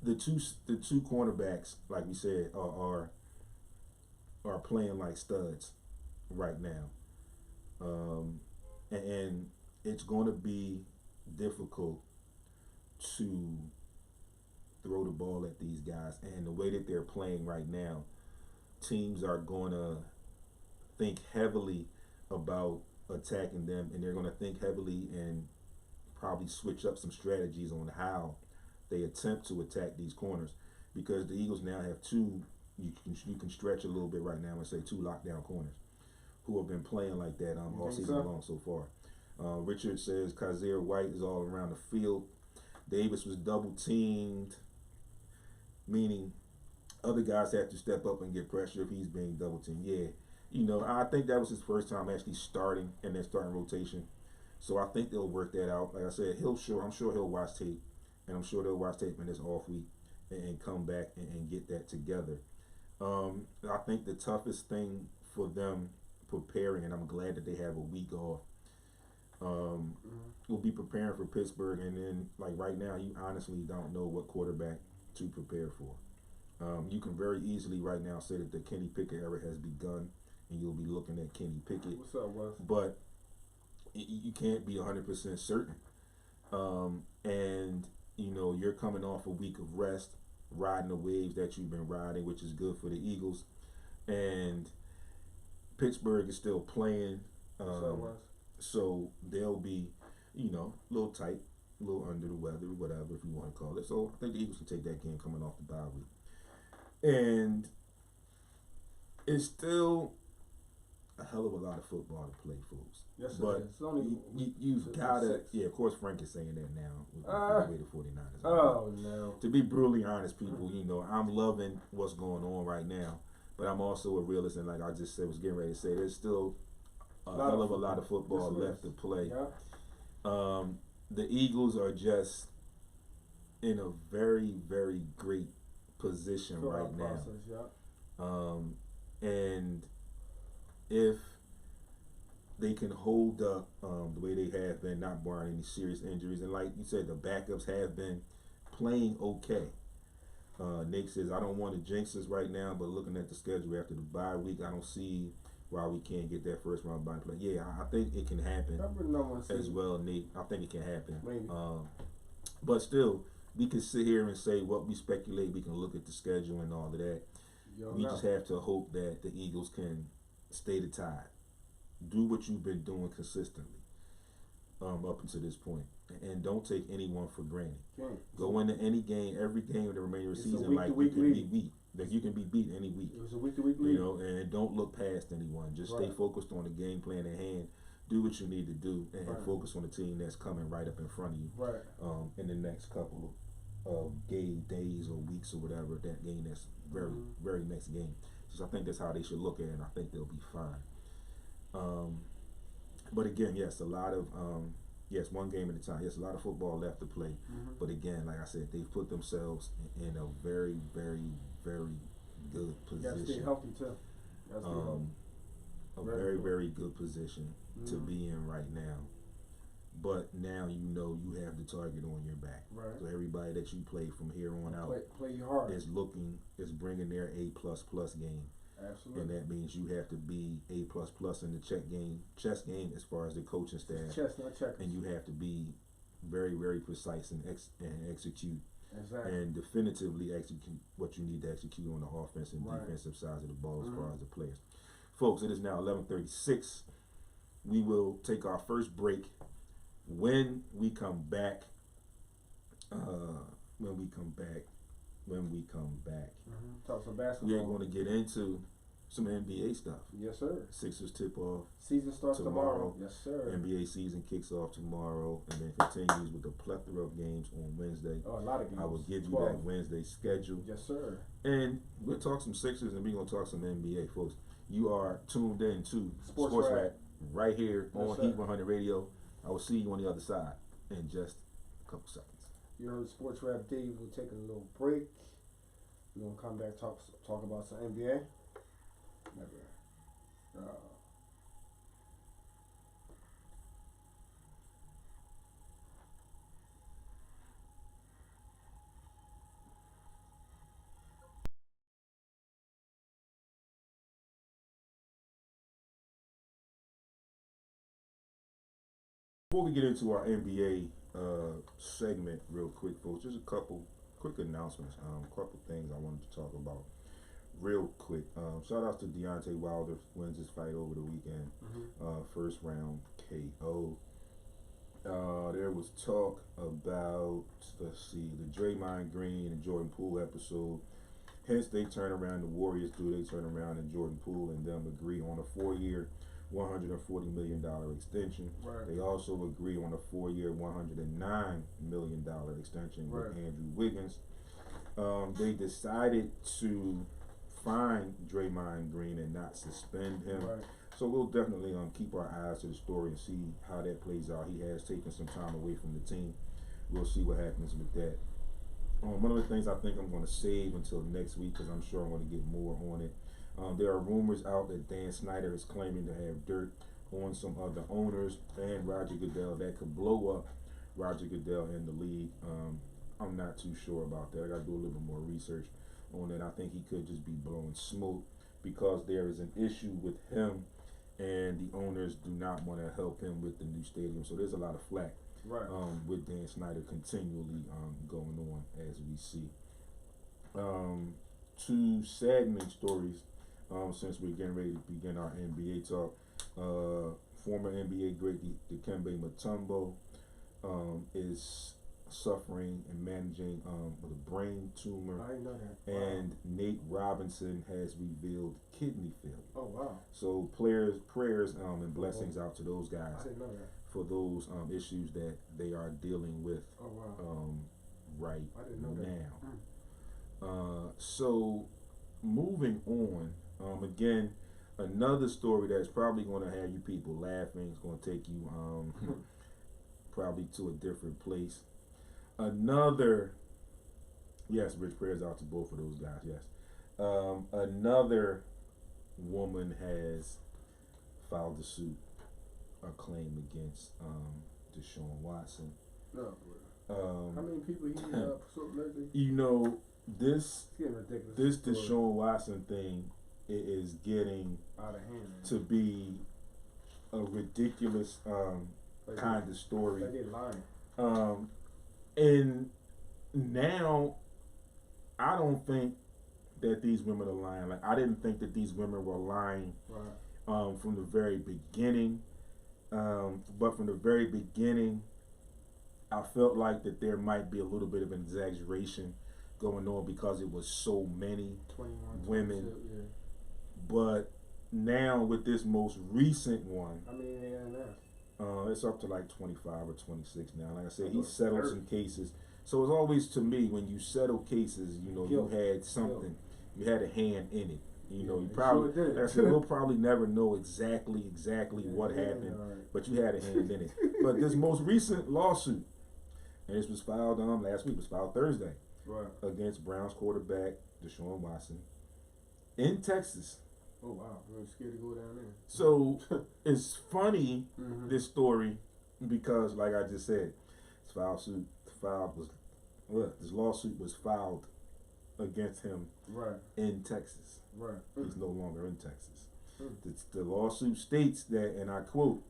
The two cornerbacks, like we said, are playing like studs right now, and it's going to be difficult to throw the ball at these guys. And the way that they're playing right now, teams are going to think heavily about attacking them, and they're going to think heavily and probably switch up some strategies on how they attempt to attack these corners, because the Eagles now have two. You can stretch a little bit right now and say two lockdown corners who have been playing like that all season long so far. Richard says Kazir White is all around the field. Davis was double teamed, meaning other guys have to step up and get pressure if he's being double teamed. Yeah, I think that was his first time actually starting in their starting rotation. So I think they'll work that out. Like I said, I'm sure he'll watch tape, and I'm sure they'll watch tape in this off week and come back and get that together. I think the toughest thing for them preparing, and I'm glad that they have a week off, will be preparing for Pittsburgh. And then, like right now, you honestly don't know what quarterback to prepare for. You can very easily right now say that the Kenny Pickett era has begun, and you'll be looking at Kenny Pickett. What's up, Wes? But you can't be 100% certain. And you're coming off a week of rest, riding the waves that you've been riding, which is good for the Eagles. And Pittsburgh is still playing. So they'll be, a little tight, a little under the weather, whatever, if you want to call it. So I think the Eagles can take that game coming off the bye week. And it's still a hell of a lot of football to play, folks. Yes, but it's only you've got to, of course, Frank is saying that now with the way the 49ers. Oh, no. To be brutally honest, people, I'm loving what's going on right now, but I'm also a realist, and like I just said, was getting ready to say, there's still a hell of a lot of football left to play. Yeah. The Eagles are just in a very, very great position right now. And if they can hold up the way they have been, not barring any serious injuries, and like you said, the backups have been playing okay. Nick says, I don't want to jinx us right now, but looking at the schedule after the bye week, I don't see why we can't get that first round bye play. Yeah, I think it can happen as well, Nate. I think it can happen. But still, we can sit here and say what we speculate. We can look at the schedule and all of that. We just have to hope that the Eagles can stay the tide. Do what you've been doing consistently up until this point. And don't take anyone for granted. Go into any game, every game of the remainder of the season like you can be beat. Like you can be beat any week. It was a week-to-week league. And don't look past anyone. Just stay focused on the game plan at hand. Do what you need to do and focus on the team that's coming right up in front of you. In the next couple of days or weeks or whatever, that game that's very, very next game. So I think that's how they should look at it, and I think they'll be fine. But again, yes, a lot of one game at a time. Yes, a lot of football left to play. But again, like I said, they've put themselves in a very, very, very good position. You gotta stay healthy too. A very, very good position to be in right now. But now you have the target on your back. So everybody that you play from here on out play hard. is bringing their A++ game. Absolutely. And that means you have to be A++ in the chess game as far as the coaching staff. Chess, not checkers. And you have to be very, very precise and execute. Exactly. And definitively execute what you need to execute on the offense and defensive sides of the ball as far as the players. Folks, it is now 11:36. We will take our first break. When we come back, talk some basketball. we are going to get into some NBA stuff. Yes, sir. Sixers tip off. Season starts tomorrow. Yes, sir. NBA season kicks off tomorrow and then continues with a plethora of games on Wednesday. Oh, a lot of games. I will give you that Wednesday schedule. Yes, sir. And we'll talk some Sixers and we're going to talk some NBA, folks. You are tuned in to SportsRap right here on Heat 100 Radio. I will see you on the other side in just a couple seconds. You heard SportsRap Dave. We'll take a little break. We're going to come back talk about some NBA. Before we get into our NBA segment real quick, folks, just a couple quick announcements, a couple things I wanted to talk about real quick. Shout out to Deontay Wilder, wins his fight over the weekend, first round KO. There was talk about, let's see, the Draymond Green and Jordan Poole episode. Hence, they turn around, the Warriors do, they turn around and Jordan Poole and them agree on a 4-year, $140 million extension. Right. They also agree on a 4-year, $109 million extension with Andrew Wiggins. They decided to fine Draymond Green and not suspend him. Right. So we'll definitely keep our eyes to the story and see how that plays out. He has taken some time away from the team. We'll see what happens with that. One of the things I think I'm going to save until next week, because I'm sure I'm going to get more on it. There are rumors out that Dan Snyder is claiming to have dirt on some other owners and Roger Goodell that could blow up Roger Goodell in the league. I'm not too sure about that. I got to do a little bit more research on it. I think he could just be blowing smoke because there is an issue with him and the owners do not want to help him with the new stadium. So there's a lot of flack with Dan Snyder continually going on as we see. Two saddening stories since we're getting ready to begin our NBA talk. Former NBA great Dikembe Mutombo is suffering and managing with a brain tumor. I didn't know that. And Nate Robinson has revealed kidney failure. Oh wow! So prayers and blessings out to those guys I didn't know that. for those issues that they are dealing with right I didn't know now. So moving on, again, another story that's probably going to have you people laughing. It's going to take you probably to a different place. Yes, rich prayers out to both of those guys, yes. Another woman has filed a claim against Deshaun Watson. No, how many people he pursued lately? You know, this ridiculous. Deshaun Watson thing is getting out of hand, man. to be a ridiculous kind of story. Like they lying. And now I don't think that these women are lying. Like I didn't think that these women were lying from the very beginning. But from the very beginning, I felt like that there might be a little bit of an exaggeration going on because it was so many 21, women. 22, yeah. But now with this most recent one, I mean, they announced. it's up to like 25 or 26 now. Like I said, he settled some cases. So it's always, to me, when you settle cases, you know, you had something, you had a hand in it. You know, you probably, sure like I said, we'll probably never know exactly what happened, but you had a hand in it. But this most recent lawsuit, and this was filed last week, was filed Thursday, against Browns quarterback Deshaun Watson in Texas. Oh wow, I'm scared to go down there. So it's funny, this story, because like I just said, this lawsuit was filed against him in Texas. He's no longer in Texas. The lawsuit states that, and I quote,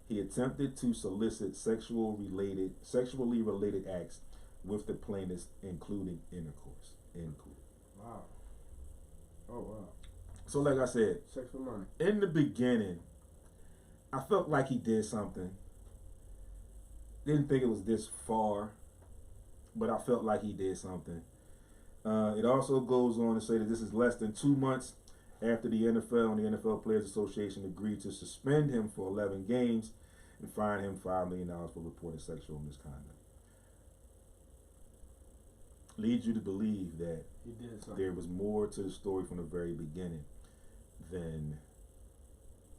he attempted to solicit sexually related acts with the plaintiffs, including intercourse. End quote. Wow. Oh wow. So like I said, sex for money. In the beginning, I felt like he did something. Didn't think it was this far, but I felt like he did something. It also goes on to say that this is less than 2 months after the NFL and the NFL Players Association agreed to suspend him for 11 games and fine him $5 million for reported sexual misconduct. Leads you to believe that he did something. There was more to the story from the very beginning than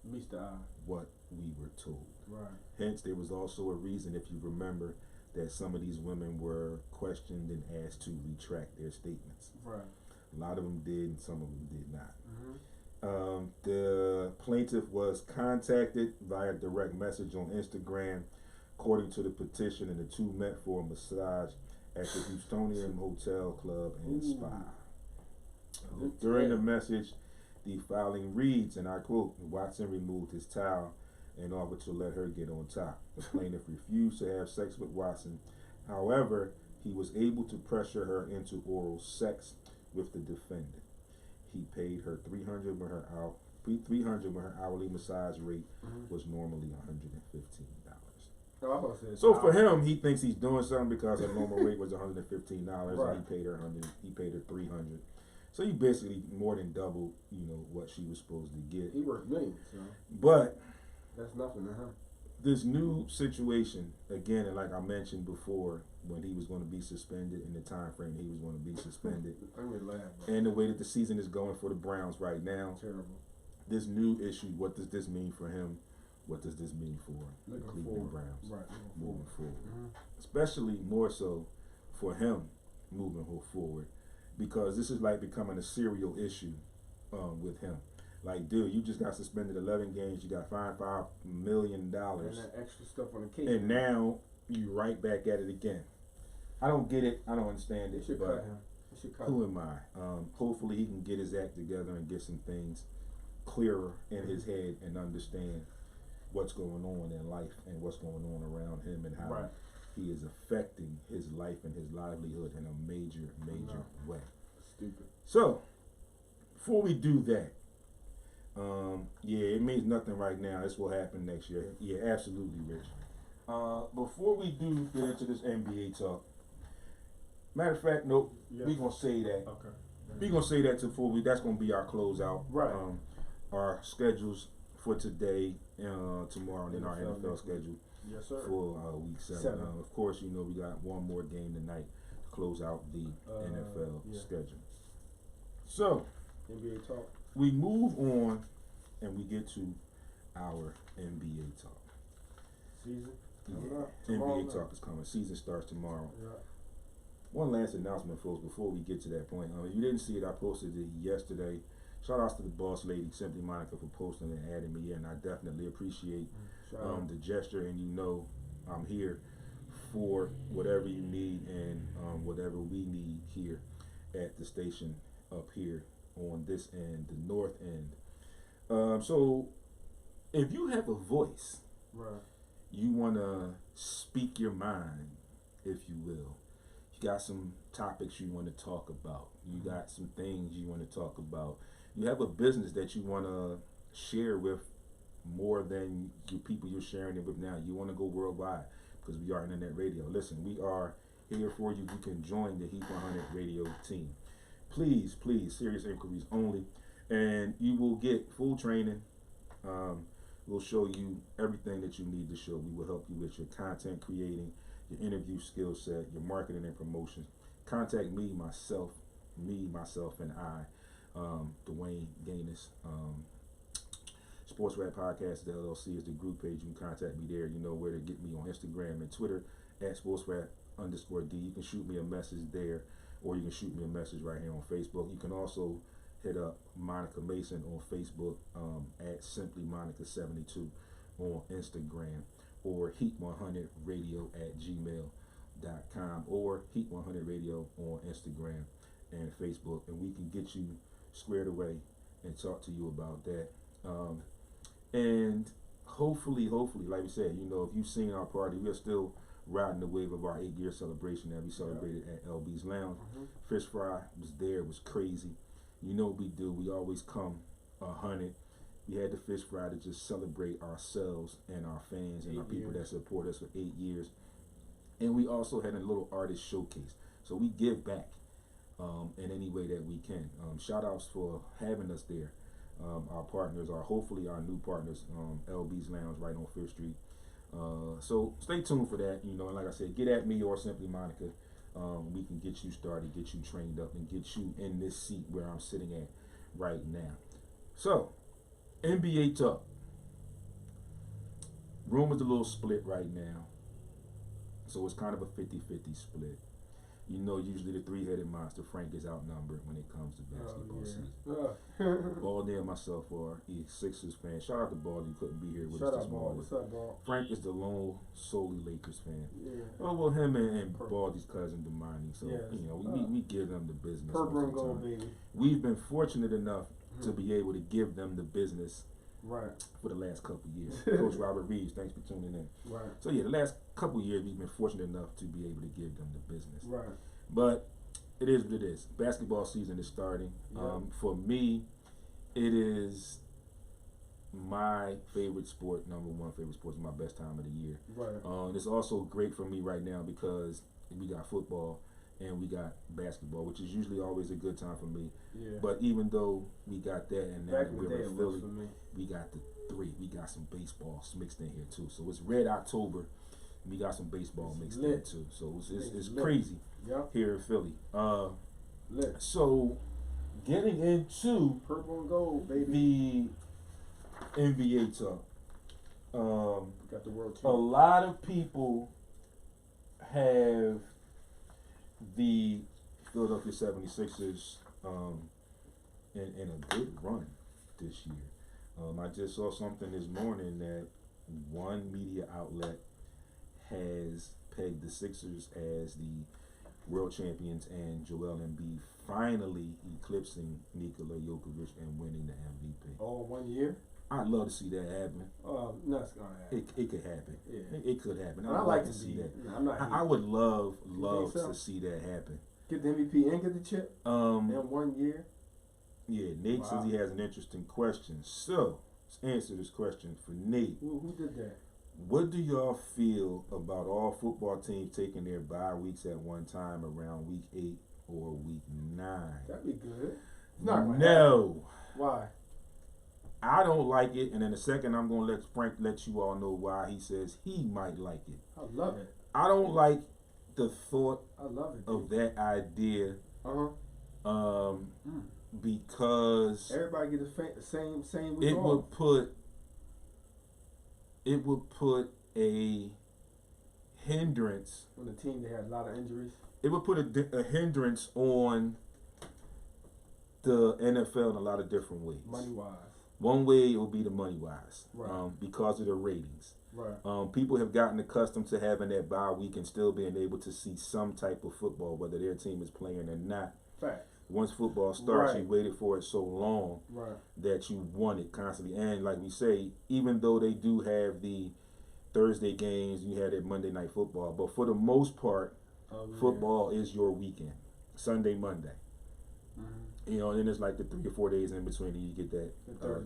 meets the eye. What we were told. Right. Hence, there was also a reason, if you remember, that some of these women were questioned and asked to retract their statements. Right. A lot of them did, and some of them did not. The plaintiff was contacted via direct message on Instagram, according to the petition, and the two met for a massage at the Houstonian Hotel, Club, and Spa. During the message, the filing reads, and I quote, Watson removed his towel and offered to let her get on top. The plaintiff refused to have sex with Watson. However, he was able to pressure her into oral sex with the defendant. He paid her $300 when her hourly massage rate was normally $115. Oh, I was So for him, he thinks he's doing something because her normal rate was $115, right. and he paid her $300. So he basically more than doubled, what she was supposed to get. He worked millions, so. But that's nothing to him. This new situation, again, and like I mentioned before, when he was going to be suspended in the time frame he was going to be suspended, I'm gonna laugh. and the way that the season is going for the Browns right now, terrible. This new issue, what does this mean for him? What does this mean for the Cleveland Browns moving forward? Mm-hmm. Especially more so for him moving forward, because this is like becoming a serial issue with him. Like, dude, you just got suspended 11 games. You got fined $5 million. And that extra stuff on the case. And now you right back at it again. I don't get it. I don't understand it. They should cut him. They should cut who him. am I? Hopefully he can get his act together and get some things clearer in his head and understand what's going on in life and what's going on around him and how he is affecting his life and his livelihood in a major way. Stupid. So, before we do that, it means nothing right now. This will happen next year. Yeah, absolutely, Rich. Before we do get into this NBA talk, matter of fact, nope, we're going to say that. Okay. We're going to say that that's going to be our closeout. Right. Our schedules for today, tomorrow, and then our NFL schedule for week 7. Of course, we got one more game tonight to close out the NFL schedule. So, NBA talk. We move on and we get to our NBA talk. Season? NBA talk is coming. Season starts tomorrow. Yeah. One last announcement, folks, before we get to that point. If you didn't see it, I posted it yesterday. Shout outs to the boss lady, Simply Monica, for posting and adding me in. I definitely appreciate the gesture, and I'm here for whatever you need and whatever we need here at the station up here on this end, the north end. So if you have a voice, you want to speak your mind, if you will. You got some topics you want to talk about. You got some things you want to talk about. You have a business that you want to share with more than your people you're sharing it with now. You want to go worldwide because we are internet radio. Listen, we are here for you. You can join the Heat 100 radio team. Please, serious inquiries only. And you will get full training. We'll show you everything that you need to show. We will help you with your content creating, your interview skill set, your marketing and promotion. Contact me, myself, and I, Dwayne Gaines. SportsRap Podcast, the LLC is the group page. You can contact me there. You know where to get me on Instagram and Twitter at SportsRap_D. You can shoot me a message there, or you can shoot me a message right here on Facebook. You can also hit up Monica Mason on Facebook at Simply Monica72 on Instagram, or Heat100Radio at gmail.com, or Heat100Radio on Instagram and Facebook, and we can get you squared away and talk to you about that. And hopefully, like we said, if you've seen our party, we're still riding the wave of our 8-year celebration that we celebrated at LB's Lounge. Fish fry was there, it was crazy. You know what we do, we always come 100. We had the fish fry to just celebrate ourselves and our fans and our people that support us for 8 years. And we also had a little artist showcase. So we give back in any way that we can. Shout outs for having us there. Our partners are hopefully our new partners, LB's Lounge right on 5th Street. So stay tuned for that, and like I said, get at me or Simply Monica. We can get you started, get you trained up, and get you in this seat where I'm sitting at right now. So, NBA talk. Room is a little split right now. So it's kind of a 50-50 split. Usually the three-headed monster, Frank, is outnumbered when it comes to basketball season. Baldy and myself are Sixers fans. Shout out to Baldy, couldn't be here with us this morning. What's up, Ball? Frank is the lone solely Lakers fan. Well, him and Baldy's cousin Damani. So we give them the business. Purple and gold, baby. We've been fortunate enough to be able to give them the business. Right. For the last couple of years. Coach Robert Reeves, thanks for tuning in. Right. So the last couple of years we've been fortunate enough to be able to give them the business. Right. But it is what it is. Basketball season is starting. For me, it is my favorite sport, number one favorite sport, is my best time of the year. Right. It's also great for me right now because we got football and we got basketball, which is usually always a good time for me. Yeah. But even though we got that, and now Back that in the we're day, in it Philly, was for me. we got the three. We got some baseball mixed in here too. So it's Red October. We got some baseball It's mixed lit. in too. So it's lit. crazy Yep. here in Philly. Lit. So getting into Purple and gold, baby. the NBA talk. Got the world A team. lot of people have the Philadelphia 76ers in a good run this year. I just saw something this morning that one media outlet has pegged the Sixers as the world champions and Joel Embiid finally eclipsing Nikola Jokic and winning the MVP. All 1 year? I'd love to see that happen. No, it's gonna happen. It could happen. Yeah. It could happen. And I'd I like to see that. I'm not. I would love so? to see that happen. Get the MVP and get the chip in 1 year. Yeah, Nate says he has an interesting question. So, let's answer this question for Nate. Who did that? What do y'all feel about all football teams taking their bye weeks at one time around week 8 or week 9? That'd be good. It's not gonna No. happen. Why? I don't like it, and in a second I'm going to let Frank let you all know why he says he might like it. I love it. I don't like the thought I love it. of that idea Mm. because Everybody get the same week it off. would put a hindrance. On the team, they had a lot of injuries. It would put a hindrance on the NFL in a lot of different ways. Money wise. One way it would be the money wise, Right. because of the ratings. Right. People have gotten accustomed to having that bye week and still being able to see some type of football, whether their team is playing or not. Fact. Once football starts, Right. you waited for it so long Right. that you want it constantly. And like we say, even though they do have the Thursday games, you had that Monday night football, but for the most part, football is your weekend. Sunday, Monday. Mm-hmm. You know, and then it's like the 3 or 4 days in between, and you get that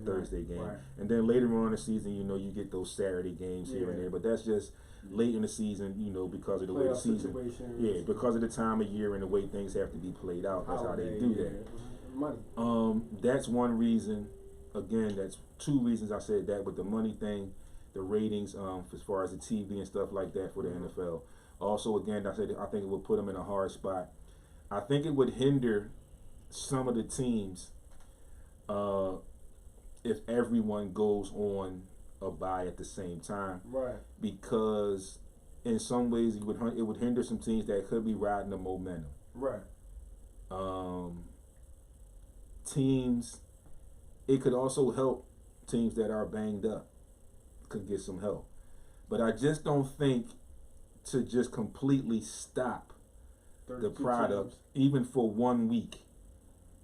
Thursday game. Right. And then later on in the season, you know, you get those Saturday games here and Yeah. there. But that's just late in the season, you know, because of the way the Playoff season. situations. Yeah, because of the time of year and the way things have to be played out. That's how they do that. Money. That's one reason. Again, that's two reasons I said that with the money thing, the ratings, as far as the TV and stuff like that for the NFL. Also, again, I said I think it would put them in a hard spot. I think it would hinder some of the teams if everyone goes on a bye at the same time. Right. Because in some ways it would hinder some teams that could be riding the momentum. Right. Teams, it could also help teams that are banged up, could get some help. But I just don't think to just completely stop the product, teams. even for 1 week.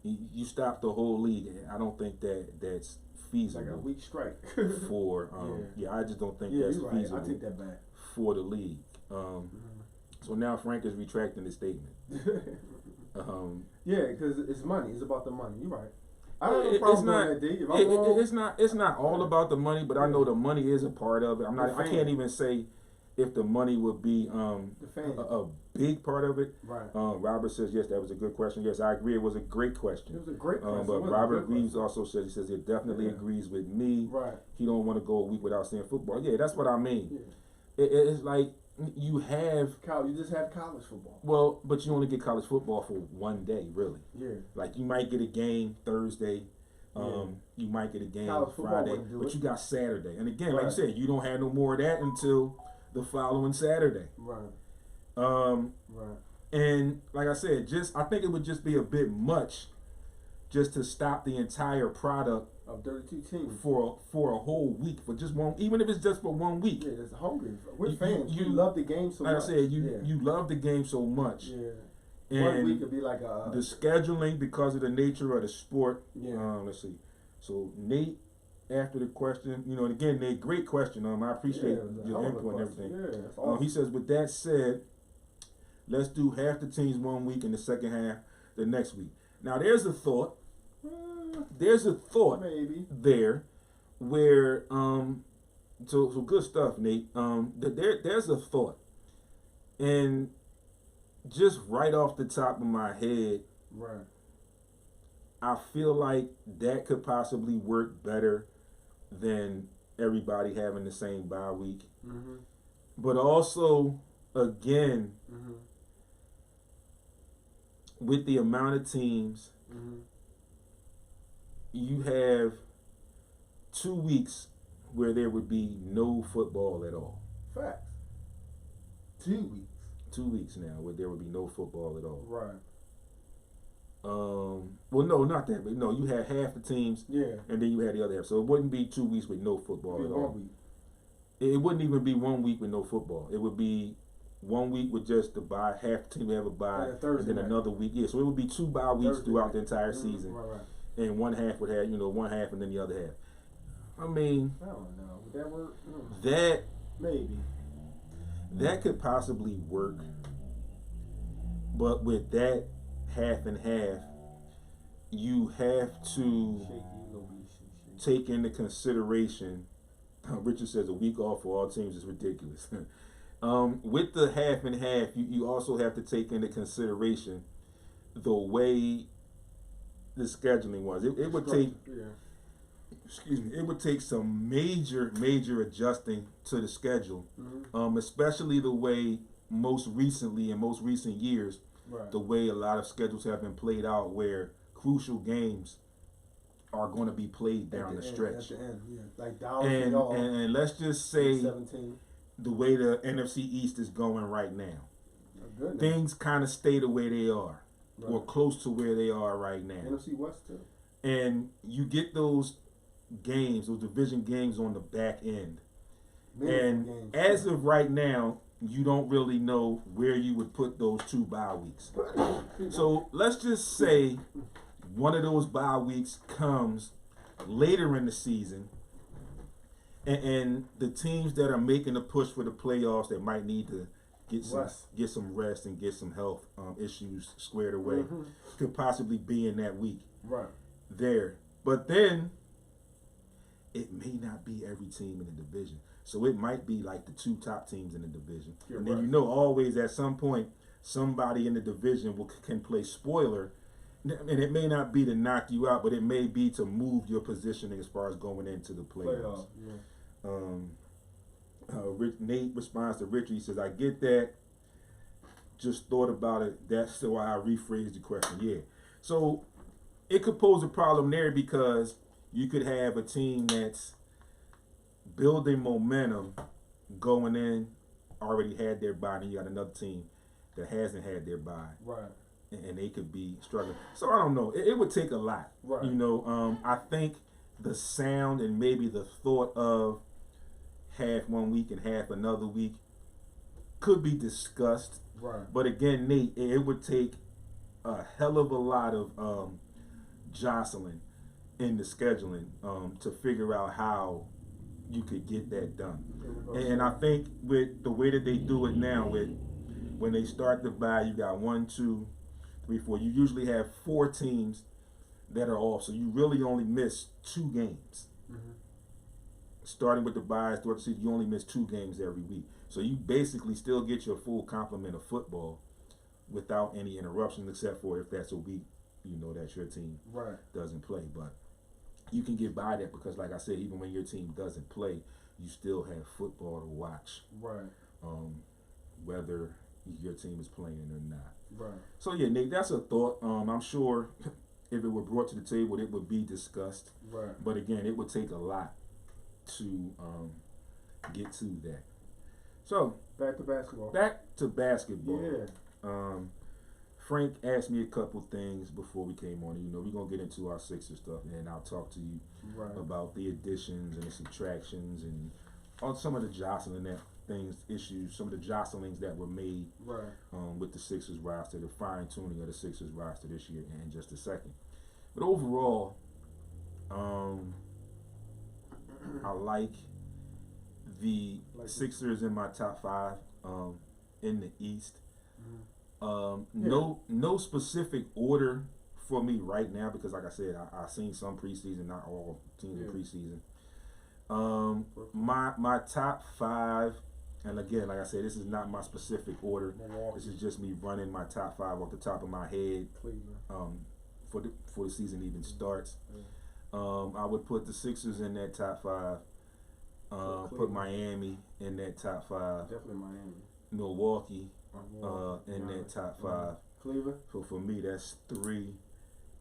You stop the whole league. I don't think that's feasible. Like a week strike. For I just don't think that's you're feasible. Right. I take that back. For the league. So now Frank is retracting his statement. Yeah, because it's money. It's about the money. You're right. I don't have a problem with that, D. If I'm wrong, it's not all about the money, but I know the money is a part of it. I can't even say if the money would be a big part of it. Right. Robert says yes, that was a good question. Yes, I agree. It was a great question. It was a great question. But Robert Reeves also says he definitely agrees with me. Right. He don't want to go a week without seeing football. Yeah, that's what I mean. Yeah. It's like you just have college football. Well, but you only get college football for 1 day, really. Yeah. Like you might get a game Thursday. You might get a game Friday, but you got Saturday. And again, like you said, you don't have no more of that until the following Saturday. Right. Right. And like I said, I think it would just be a bit much just to stop the entire product of 32 teams for a whole week, for just one, even if it's just for 1 week. Yeah, it's hungry. We're fans. You love the game so much. Like I said, you love the game so much. Yeah. And 1 week could be like the scheduling, because of the nature of the sport. Yeah. Let's see. So Nate, after the question, and again, Nate, great question. I appreciate your input and everything. Yeah, that's awesome. He says, with that said, let's do half the teams 1 week and the second half the next week. Now, there's a thought. Maybe there where so good stuff, Nate. There's a thought, and just right off the top of my head, right. I feel like that could possibly work better than everybody having the same bye week. Mm-hmm. But also, again, Mm-hmm. with the amount of teams, Mm-hmm. you have 2 weeks where there would be no football at all. Facts. 2 weeks. 2 weeks now where there would be no football at all. Right. Well, no, not that, but no, you had half the teams, Yeah. and then you had the other half. So it wouldn't be 2 weeks with no football at all. 1 week. It wouldn't even be 1 week with no football. It would be 1 week with just the bye. Half the team would have a bye, and then another week. Yeah, so it would be 2 bye weeks Thursday throughout night. the entire season, Right. and one half would have, one half, and then the other half. I mean, I don't know. Would that work? that Maybe. that could possibly work, but with that half and half, you have to take into consideration. Richard says a week off for all teams is ridiculous. With the half and half, you also have to take into consideration the way the scheduling was. It would take, it would take some major adjusting to the schedule, especially the way most recently in most recent years, the way a lot of schedules have been played out, where crucial games are going to be played down the stretch. At the end, yeah. Like and let's just say 17. the way the NFC East is going right now, things kind of stay the way they are, or close to where they are right now. NFC West too. And you get those games, those division games on the back end. And as of right now, you don't really know where you would put those 2 bye weeks. So let's just say one of those bye weeks comes later in the season, and the teams that are making a push for the playoffs that might need to get some rest and get some health issues squared away could possibly be in that week there. But then it may not be every team in the division. So it might be like the 2 top teams in the division. And then always at some point, somebody in the division can play spoiler. And it may not be to knock you out, but it may be to move your positioning as far as going into the playoffs. Nate responds to Richard. He says, I get that. Just thought about it. That's why I rephrased the question. Yeah. So it could pose a problem there, because you could have a team that's building momentum going in, already had their bye, and you got another team that hasn't had their bye. And they could be struggling. So I don't know. It would take a lot. I think the sound and maybe the thought of half 1 week and half another week could be discussed. But again, Nate, it would take a hell of a lot of jostling in the scheduling to figure out how you could get that done. And I think with the way that they do it now, with when they start the bye, you got 1, 2, 3, 4. You usually have 4 teams that are off, so you really only miss 2 games. Starting with the byes throughout the season, you only miss 2 games every week. So you basically still get your full complement of football without any interruptions, except for if that's a week, that your team doesn't play. But you can get by that because, like I said, even when your team doesn't play, you still have football to watch. Whether your team is playing or not. So yeah, Nate, that's a thought. I'm sure if it were brought to the table, it would be discussed. But again, it would take a lot to get to that. So back to basketball. Yeah. Frank asked me a couple things before we came on. We're going to get into our Sixers stuff, and I'll talk to you about the additions and the subtractions and on some of the jostling issues, some of the jostlings that were made with the Sixers roster, the fine-tuning of the Sixers roster this year in just a second. But overall, I like the Sixers in my top 5 in the East. No specific order for me right now, because like I said, I've seen some preseason, not all teams in preseason. My top five, and again, like I said, this is not my specific order. Milwaukee. This is just me running my top five off the top of my head. Cleveland. Before the season even starts. I would put the Sixers in that top five. Put Miami in that top five. Definitely Miami. Milwaukee in that top five. Cleveland. So for me, that's three.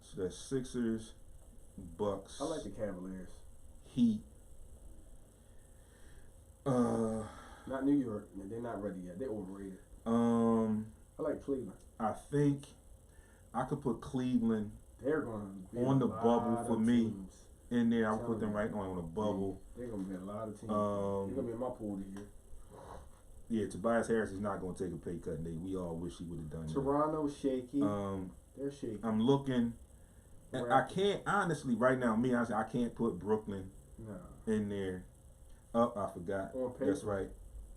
So that's Sixers, Bucks. I like the Cavaliers. Heat. Not New York. They're not ready yet. They're overrated. I like Cleveland. I think I could put Cleveland They're going to be on the bubble for me. Teams. In there, I would put them right on the bubble. They're going to be a lot of teams. They're going to be in my pool this year. Yeah, Tobias Harris is not going to take a pay cut. We all wish he would have done that. Toronto's shaky. They're shaky. I'm looking. And I can't, honestly, right now, I can't put Brooklyn in there. Oh, I forgot. That's right.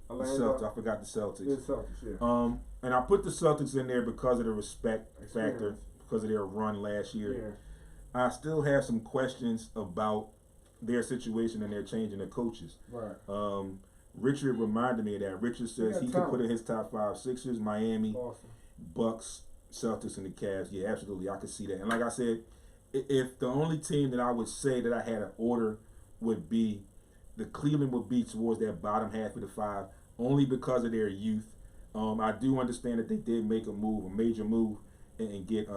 The Celtics. I forgot the Celtics. The Celtics, yeah. And I put the Celtics in there because of the respect factor, because of their run last year. Yeah. I still have some questions about their situation and their changing the coaches. Right. Richard reminded me of that. Richard says he could put in his top five Sixers, Miami, Boston. Bucks, Celtics, and the Cavs. Yeah, absolutely. I could see that. And like I said, if the only team that I would say that I had an order would be the Cleveland would be towards that bottom half of the five, only because of their youth. I do understand that they did make a major move, and get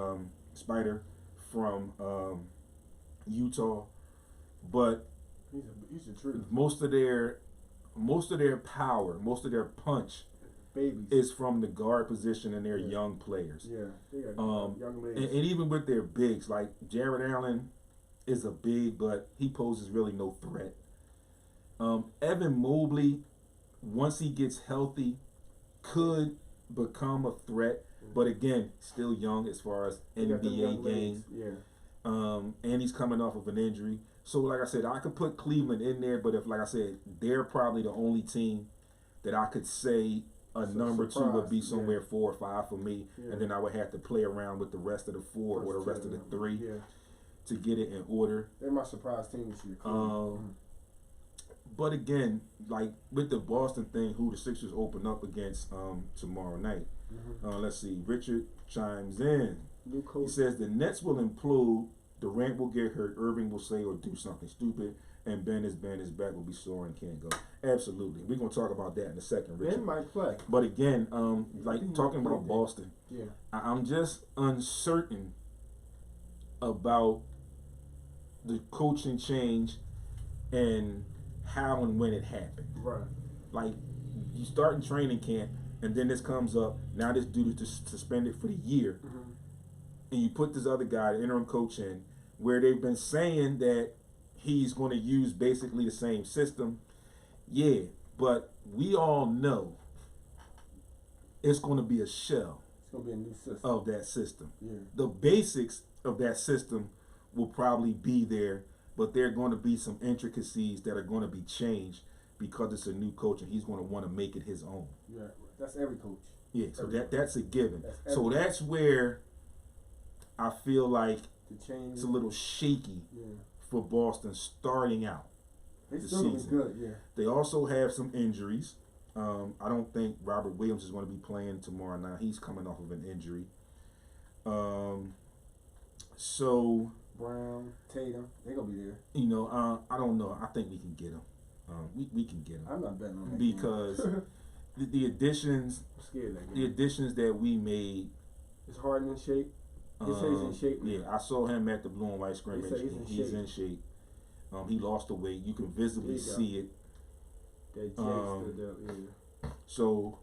Spider from Utah, but he's the truth. Most of their power, most of their punch, is from the guard position and their young players. Yeah, they got young legs. And even with their bigs, like Jared Allen is a big, but he poses really no threat. Evan Mobley, once he gets healthy, could become a threat, but again, still young as far as NBA games. Yeah. And he's coming off of an injury. So like I said, I could put Cleveland in there, but if, like I said, they're probably the only team that I could say number two would be somewhere 4 or 5 for me, and then I would have to play around with the rest of the 4 or the rest of the 3 to get it in order. They're my surprise team this year. But again, like with the Boston thing, who the Sixers open up against tomorrow night. Let's see. Richard chimes in. New coach. He says the Nets will implode, Durant will get hurt, Irving will say or do something stupid, and Ben's back will be sore and can't go. Absolutely. We're going to talk about that in a second, Richard. Ben might play. But again, like talking about Boston, I'm just uncertain about the coaching change and how and when it happened. Right. Like, you start in training camp, and then this comes up. Now this dude is suspended for the year, and you put this other guy, the interim coach, in, where they've been saying that he's going to use basically the same system. Yeah, but we all know it's going to be a shell. It's going to be a new system of that system. Yeah. The basics of that system will probably be there, but there are going to be some intricacies that are going to be changed because it's a new coach and he's going to want to make it his own. Yeah, that's every coach. Yeah, so that's a given. So that's where I feel like it's a little shaky for Boston starting out the season. Good, yeah. They also have some injuries. I don't think Robert Williams is going to be playing tomorrow night. He's coming off of an injury. So Brown, Tatum, they're going to be there. You know, I don't know. I think we can get them. We can get them. I'm not betting on that because the additions, I'm scared of that game. The additions that we made. Is Harden in shape? He says he's in shape now. Yeah, I saw him at the blue and white scrimmage. He's in shape. He lost the weight. You can visibly see it. So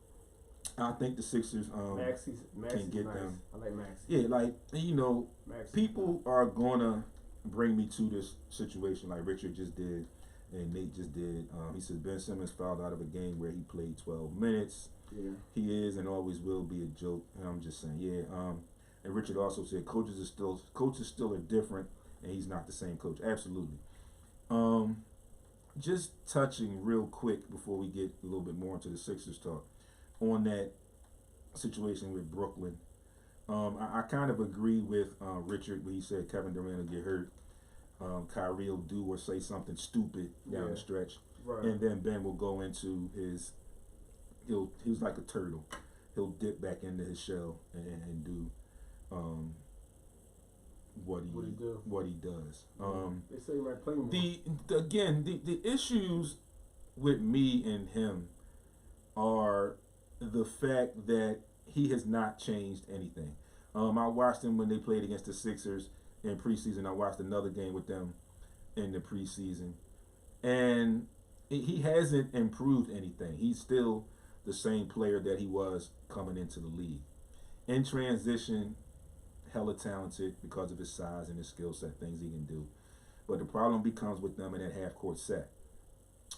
I think the Sixers Maxey's can get nice. them. I like Maxey. Yeah, like, you know, Maxey's people are gonna bring me to this situation like Richard just did and Nate just did. He says Ben Simmons fouled out of a game where he played 12 minutes. Yeah. He is and always will be a joke. And I'm just saying, and Richard also said coaches still are different and he's not the same coach. Absolutely. Just touching real quick before we get a little bit more into the Sixers talk on that situation with Brooklyn. I kind of agree with Richard when he said Kevin Durant will get hurt. Kyrie will do or say something stupid down the stretch, right. And then Ben will go into he's like a turtle. He'll dip back into his shell and do what he does. They say he might play more. The issues with me and him are the fact that he has not changed anything. I watched him when they played against the Sixers in preseason. I watched another game with them in the preseason, and he hasn't improved anything. He's still the same player that he was coming into the league. In transition, hella talented because of his size and his skill set, things he can do. But the problem becomes with them in that half court set.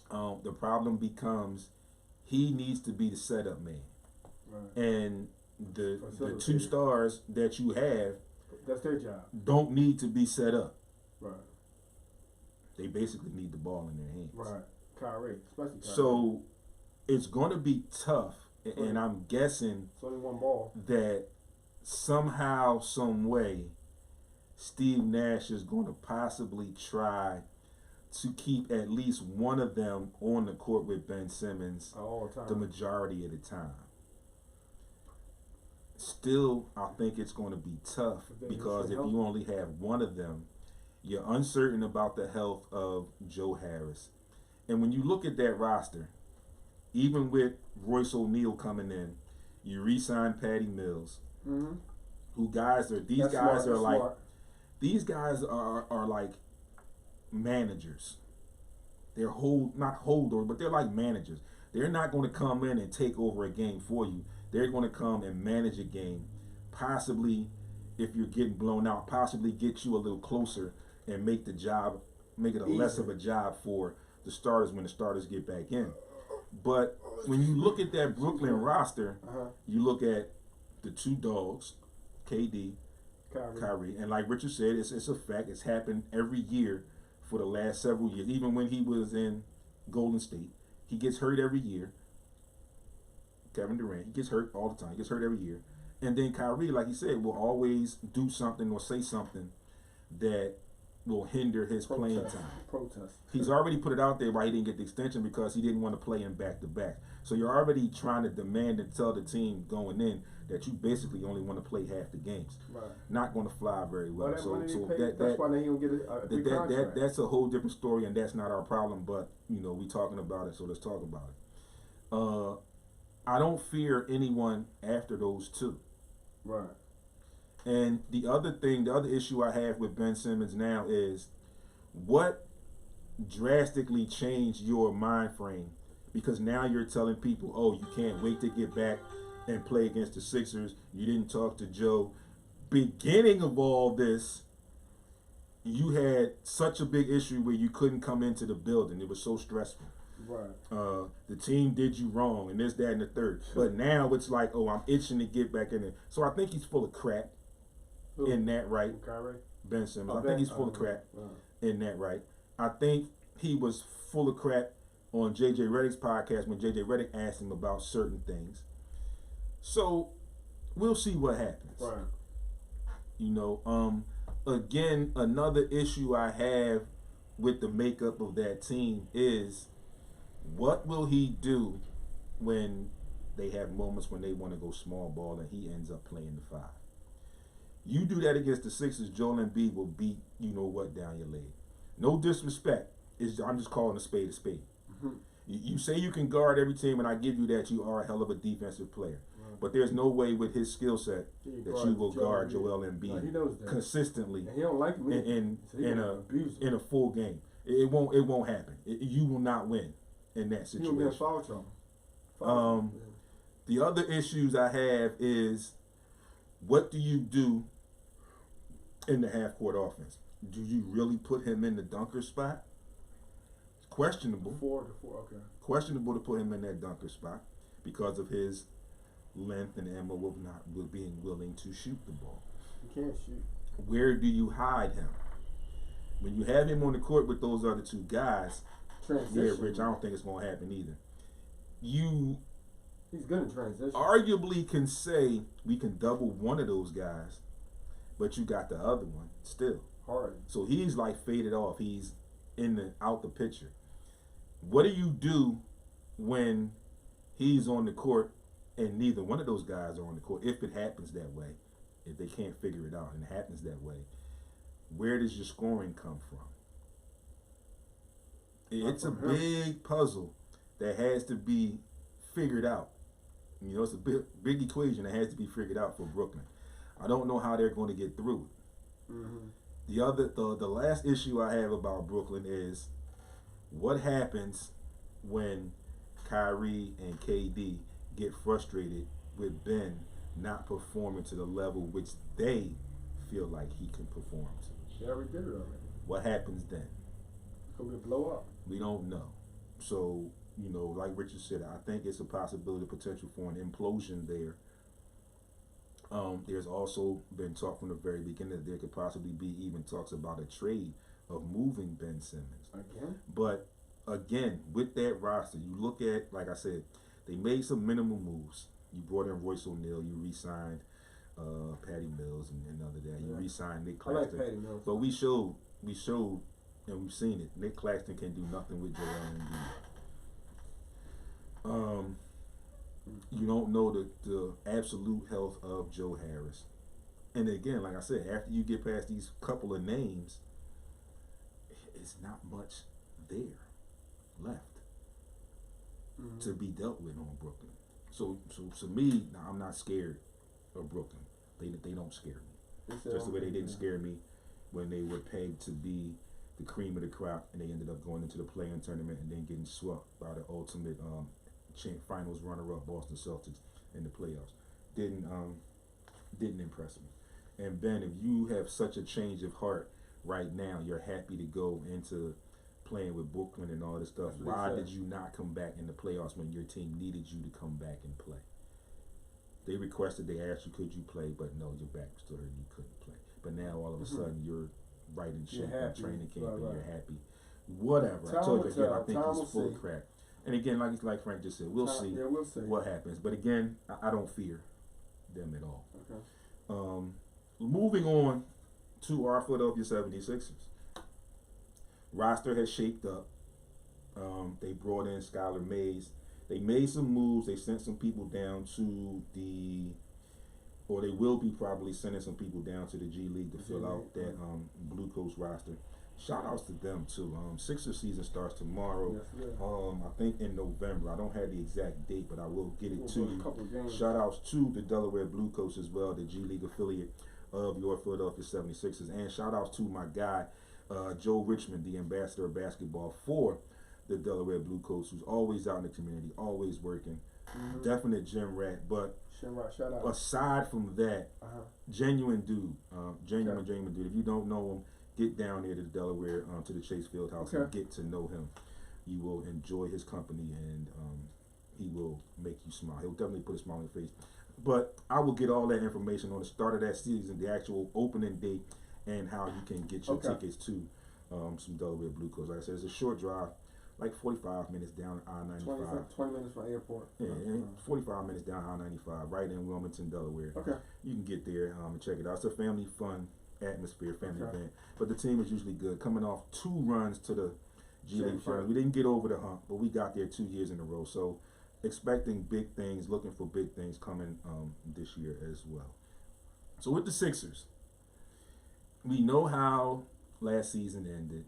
The problem becomes he needs to be the setup man. Right. And the two stars that you have, that's their job, don't need to be set up. Right. They basically need the ball in their hands. Right. Kyrie, especially Kyrie. So it's going to be tough, and I'm guessing it's only one ball. That somehow, some way, Steve Nash is going to possibly try to keep at least one of them on the court with Ben Simmons all the time, the majority of the time. Still, I think it's going to be tough because if you only have one of them, you're uncertain about the health of Joe Harris. And when you look at that roster, even with Royce O'Neal coming in, you re-sign Patty Mills, these guys are like managers. They're not holders, but they're like managers. They're not going to come in and take over a game for you. They're going to come and manage a game, possibly, if you're getting blown out, possibly get you a little closer and make it a less of a job for the starters when the starters get back in. But when you look at that Brooklyn roster, you look at the two dogs, KD, Kyrie, and like Richard said, it's a fact. It's happened every year for the last several years. Even when he was in Golden State, he gets hurt every year. Kevin Durant, he gets hurt all the time. He gets hurt every year. And then Kyrie, like he said, will always do something or say something that will hinder his playing time. He's already put it out there why he didn't get the extension because he didn't want to play in back-to-back. So you're already trying to demand and tell the team going in that you basically only want to play half the games. Right. Not going to fly very well. That's why they don't get a big contract. That's a whole different story, and that's not our problem. But we talking about it, so let's talk about it. I don't fear anyone after those two. Right. And the other issue I have with Ben Simmons now is what drastically changed your mind frame, because now you're telling people, oh, you can't wait to get back and play against the Sixers. You didn't talk to Joe. Beginning of all this, you had such a big issue where you couldn't come into the building. It was so stressful. Right. The team did you wrong and this, that, and the third. But now it's like, oh, I'm itching to get back in there. So I think he's full of crap. In that right, Kyrie? Ben Simmons. I think he's full of crap in that right. I think he was full of crap on JJ Redick's podcast when JJ Redick asked him about certain things. So we'll see what happens. Right. Again, another issue I have with the makeup of that team is what will he do when they have moments when they want to go small ball and he ends up playing the five. You do that against the Sixers, Joel Embiid will beat you-know-what down your leg. No disrespect. I'm just calling a spade a spade. Mm-hmm. You say you can guard every team, and I give you that. You are a hell of a defensive player. Right. But there's no way with his skill set that you will guard Joel Embiid consistently. And he don't like me. In a full game. It won't happen. You will not win in that situation. You'll get foul trouble. The other issues I have is, what do you do in the half-court offense? Do you really put him in the dunker spot? It's questionable. Okay. Questionable to put him in that dunker spot because of his length and MO of not being willing to shoot the ball. He can't shoot. Where do you hide him? When you have him on the court with those other two guys, transition. Rich, I don't think it's going to happen either. He's good in transition. Arguably can say we can double one of those guys, but you got the other one still. Hard. So he's like faded off. He's out the picture. What do you do when he's on the court and neither one of those guys are on the court? If it happens that way, if they can't figure it out and it happens that way, where does your scoring come from? It's a big puzzle that has to be figured out. You know, it's a big equation that has to be figured out for Brooklyn. I don't know how they're going to get through it. The last issue I have about Brooklyn is what happens when Kyrie and KD get frustrated with Ben not performing to the level which they feel like he can perform to. They already did it already. What happens then? Could it blow up? We don't know. So, you know, like Richard said, I think it's a possibility, potential for an implosion there. There's also been talk from the very beginning that there could possibly be even talks about a trade of moving Ben Simmons. Again? But again, with that roster, you look at, like I said, they made some minimal moves. You brought in Royce O'Neal, you re-signed Patty Mills and other that. You re-signed Nick Claxton. I like Patty Mills. But we showed, and we've seen it. Nick Claxton can do nothing with Joel Embiid. You don't know the absolute health of Joe Harris. And again, like I said, after you get past these couple of names, it's not much there left to be dealt with on Brooklyn. So to me, I'm not scared of Brooklyn. They don't scare me. Just the way they didn't scare me when they were pegged to be the cream of the crop and they ended up going into the play-in tournament and then getting swept by the ultimate finals runner-up Boston Celtics in the playoffs. Didn't impress me. And Ben, if you have such a change of heart right now, you're happy to go into playing with Brooklyn and all this stuff. Why did you not come back in the playoffs when your team needed you to come back and play? They asked you, could you play? But no, your back was still hurt and you couldn't play. But now all of a sudden you're writing shit in training camp and you're happy. Whatever. I told you again, I think he's full of crap. And again, like Frank just said, we'll see what happens. But again, I don't fear them at all. Okay. Moving on to our Philadelphia 76ers. Roster has shaped up. They brought in Skylar Mays. They made some moves. They sent some people down to they will be probably sending some people down to the G League to fill out that Blue Coast roster. Shout outs to them too. Sixers season starts tomorrow. Yes, I think in November. I don't have the exact date, but I will get it to you. Shout outs to the Delaware Blue Coats as well, the G League affiliate of your Philadelphia 76ers. And shout outs to my guy, Joe Richmond, the ambassador of basketball for the Delaware Blue Coats, who's always out in the community, always working. Definite gym rat. But shout out. Aside from that, genuine dude. Genuine dude. If you don't know him, get down there to the Delaware, to the Chase Field House and get to know him. You will enjoy his company and he will make you smile. He'll definitely put a smile on your face. But I will get all that information on the start of that season, the actual opening date, and how you can get your tickets to some Delaware Blue Coats. Like I said, it's a short drive, like 45 minutes down I-95. 20 minutes from the airport. Yeah, 45 minutes down I-95, right in Wilmington, Delaware. Okay. You can get there and check it out. It's a family fun atmosphere, family event. But the team is usually good. Coming off 2 runs to the G League Finals. We didn't get over the hump, but we got there 2 years in a row. So expecting big things, looking for big things coming this year as well. So with the Sixers, we know how last season ended.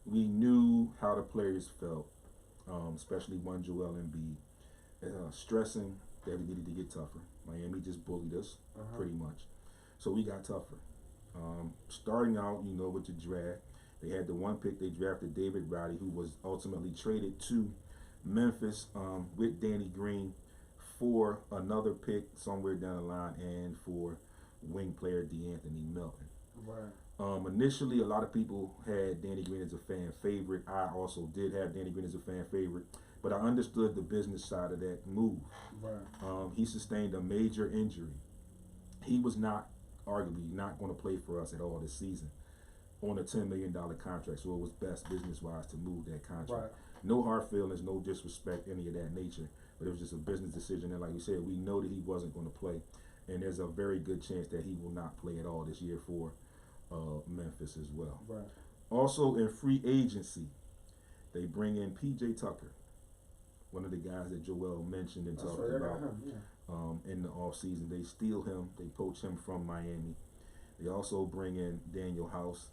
We knew how the players felt, especially one Joel Embiid, stressing that we needed to get tougher. Miami just bullied us pretty much. So we got tougher. Starting out, with the draft, they had the 1 pick. They drafted David Roddy, who was ultimately traded to Memphis with Danny Green for another pick somewhere down the line and for wing player DeAnthony Melton. Right. Initially, a lot of people had Danny Green as a fan favorite. I also did have Danny Green as a fan favorite, but I understood the business side of that move. Right. He sustained a major injury. He was arguably not going to play for us at all this season on a $10 million contract, so it was best business-wise to move that contract. Right. No hard feelings, no disrespect, any of that nature, but it was just a business decision, and like we said, we know that he wasn't going to play, and there's a very good chance that he will not play at all this year for Memphis as well. Right. Also in free agency, they bring in P.J. Tucker, one of the guys that Joel mentioned and talked about in the offseason. They steal him. They poach him from Miami. They also bring in Daniel House,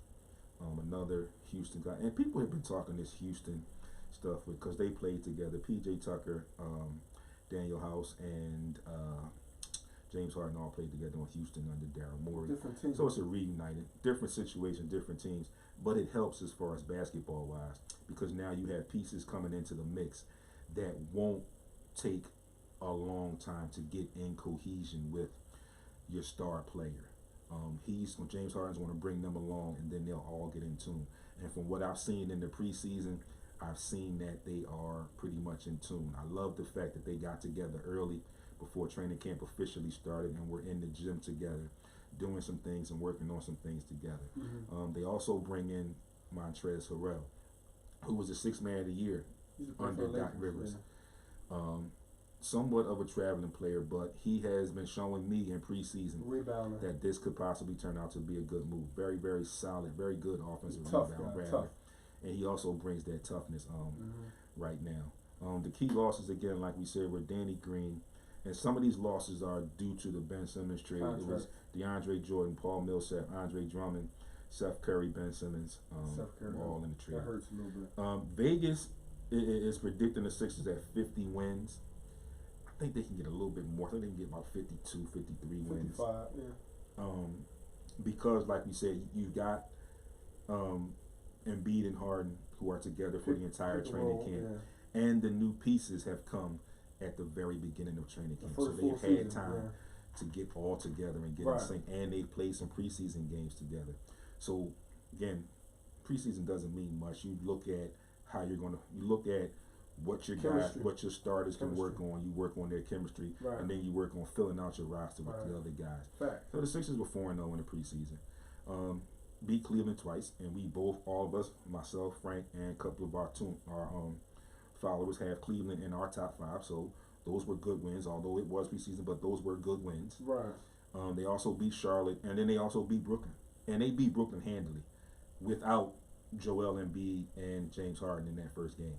another Houston guy. And people have been talking this Houston stuff because they played together. P.J. Tucker, Daniel House, and James Harden all played together on Houston under Daryl Morey. Different teams. So it's a reunited, different situation, different teams. But it helps as far as basketball wise because now you have pieces coming into the mix that won't take a long time to get in cohesion with your star player. James Harden's going to bring them along, and then they'll all get in tune. And from what I've seen in the preseason, I've seen that they are pretty much in tune. I love the fact that they got together early before training camp officially started, and we're in the gym together, doing some things and working on some things together. They also bring in Montrezl Harrell, who was the sixth man of the year under Doc Rivers. Somewhat of a traveling player, but he has been showing me in preseason that this could possibly turn out to be a good move. Very, very solid, very good offensive rebound grabber. And he also brings that toughness right now. The key losses, again, like we said, were Danny Green. And some of these losses are due to the Ben Simmons trade. It was DeAndre Jordan, Paul Millsap, Andre Drummond, Seth Curry, Ben Simmons, all in the trade. That hurts a little bit. Vegas is predicting the Sixers at 50 wins. I think they can get a little bit more. I think they can get about 52, 53 wins. 55, yeah. Because, like we said, you've got Embiid and Harden who are together for the entire training camp. Yeah. And the new pieces have come at the very beginning of training camp. So they've had time to get all together and get in sync. And they've played some preseason games together. So, again, preseason doesn't mean much. You look at how you're going to, you look at what your guys, what your starters can work on. You work on their chemistry, and then you work on filling out your roster with the other guys. So the Sixers were 4-0 in the preseason. Beat Cleveland twice, and we both, all of us, myself, Frank, and a couple of our followers have Cleveland in our top 5. So those were good wins, although it was preseason, but those were good wins. They also beat Charlotte, and then they also beat Brooklyn, and they beat Brooklyn handily, without Joel Embiid and James Harden in that first game.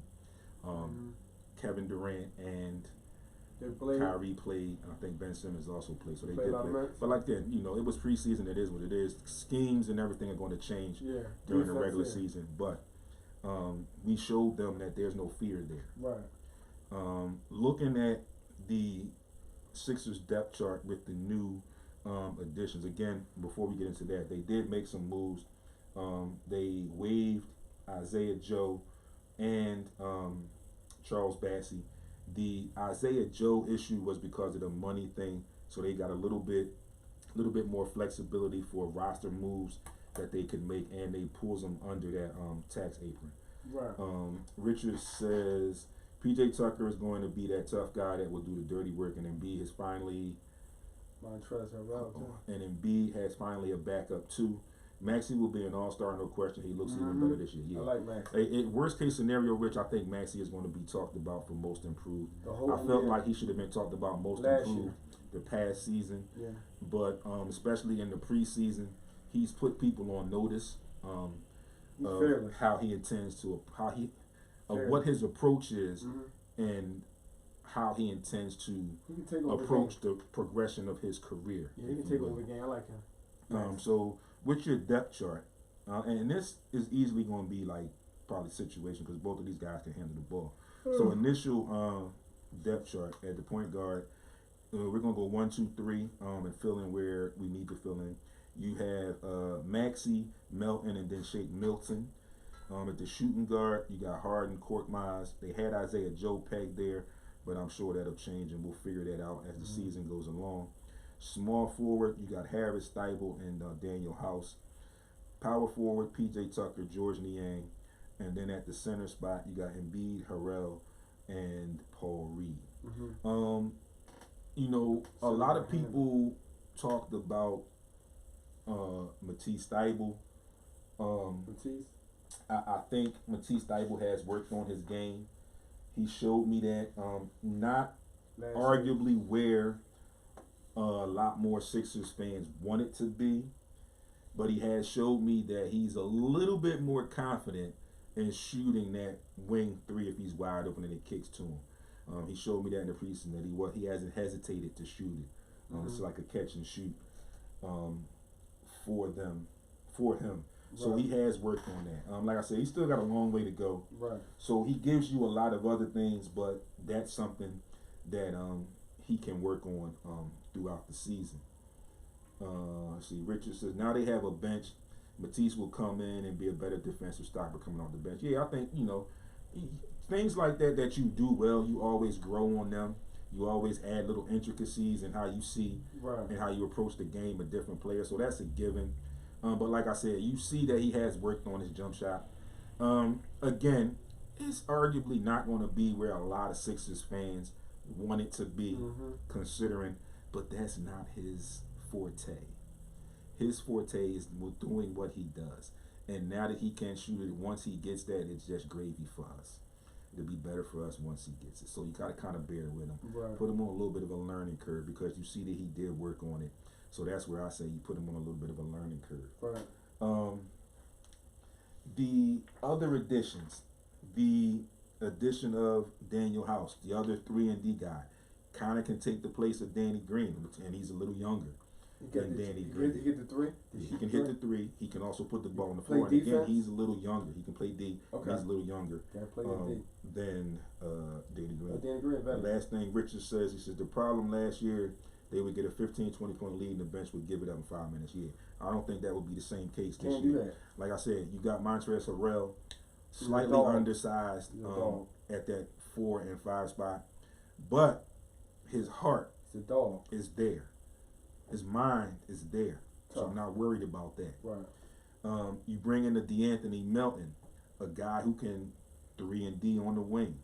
Kevin Durant and Kyrie played, and I think Ben Simmons also played, so they did play. But like that, you know, it was preseason. It is what it is. Schemes and everything are going to change during the regular season, but we showed them that there's no fear there. Looking at the Sixers depth chart with the new additions, again, before we get into that, they did make some moves. They waived Isaiah Joe and Charles Bassey. The Isaiah Joe issue was because of the money thing, so they got a little bit more flexibility for roster moves that they could make, and they pulls them under that tax apron. Richard says P.J. Tucker is going to be that tough guy that will do the dirty work, and Embiid has finally Embiid has finally a backup too. Maxey will be an all-star, no question. He looks even better this year. I like Maxey. Worst case scenario, Rich, I think Maxey is going to be talked about for most improved. I felt like he should have been talked about most improved the past season. But especially in the preseason, he's put people on notice of how he intends to, what his approach is, and how he intends to approach the progression of his career. Yeah, he can take over the game. I like him. So with your depth chart, and this is easily going to be like probably situation because both of these guys can handle the ball. So initial depth chart at the point guard, we're going to go 1, 2, 3 and fill in where we need to fill in. You have Maxey, Melton, and then Shake Milton. At the shooting guard, you got Harden, Korkmaz. They had Isaiah Joe pegged there, but I'm sure that'll change, and we'll figure that out as the season goes along. Small forward, you got Harris, Steibel, and Daniel House. Power forward, P.J. Tucker, George Niang. And then at the center spot, you got Embiid, Harrell, and Paul Reed. You know, a lot of people talked about Matisse Steibel. I think Matisse Steibel has worked on his game. He showed me that not arguably where a lot more Sixers fans want it to be. but he has showed me that he's a little bit more confident in shooting that wing three if he's wide open and it kicks to him. He showed me that in the preseason that he hasn't hesitated to shoot it. It's like a catch and shoot for him. So he has worked on that. Like I said, he's still got a long way to go. Right. So he gives you a lot of other things, but that's something that he can work on throughout the season. Let's see, Richard says now they have a bench. Matisse will come in and be a better defensive stopper coming off the bench. Yeah, I think things like that you do well. You always grow on them. You always add little intricacies in how you see and how you approach the game with different players. So that's a given. But like I said, you see that he has worked on his jump shot. Again, it's arguably not going to be where a lot of Sixers fans want it to be, considering, but that's not his forte. His forte is doing what he does. And now that he can shoot it, once he gets that, it's just gravy for us. It'll be better for us once he gets it. So you got to kind of bear with him. Put him on a little bit of a learning curve because you see that he did work on it. So that's where I say you put him on a little bit of a learning curve. The other additions, the addition of Daniel House, the other 3-and-D guy, kind of can take the place of Danny Green, and he's a little younger than Danny Green. He hit the three? He can hit the three. He can also put the ball on the floor. And again, he's a little younger. He can play D. Okay. He's a little younger than Danny Green. Danny Green, the last thing Richard says, he says the problem last year, they would get a 15, 20-point lead and the bench would give it up in 5 minutes. Yeah, I don't think that would be the same case this year. Like I said, you got Montrezl Harrell, slightly undersized at that 4 and 5 spot, but his heart is there. His mind is there. So I'm not worried about that. You bring in the DeAnthony Melton, a guy who can 3-and-D on the wing.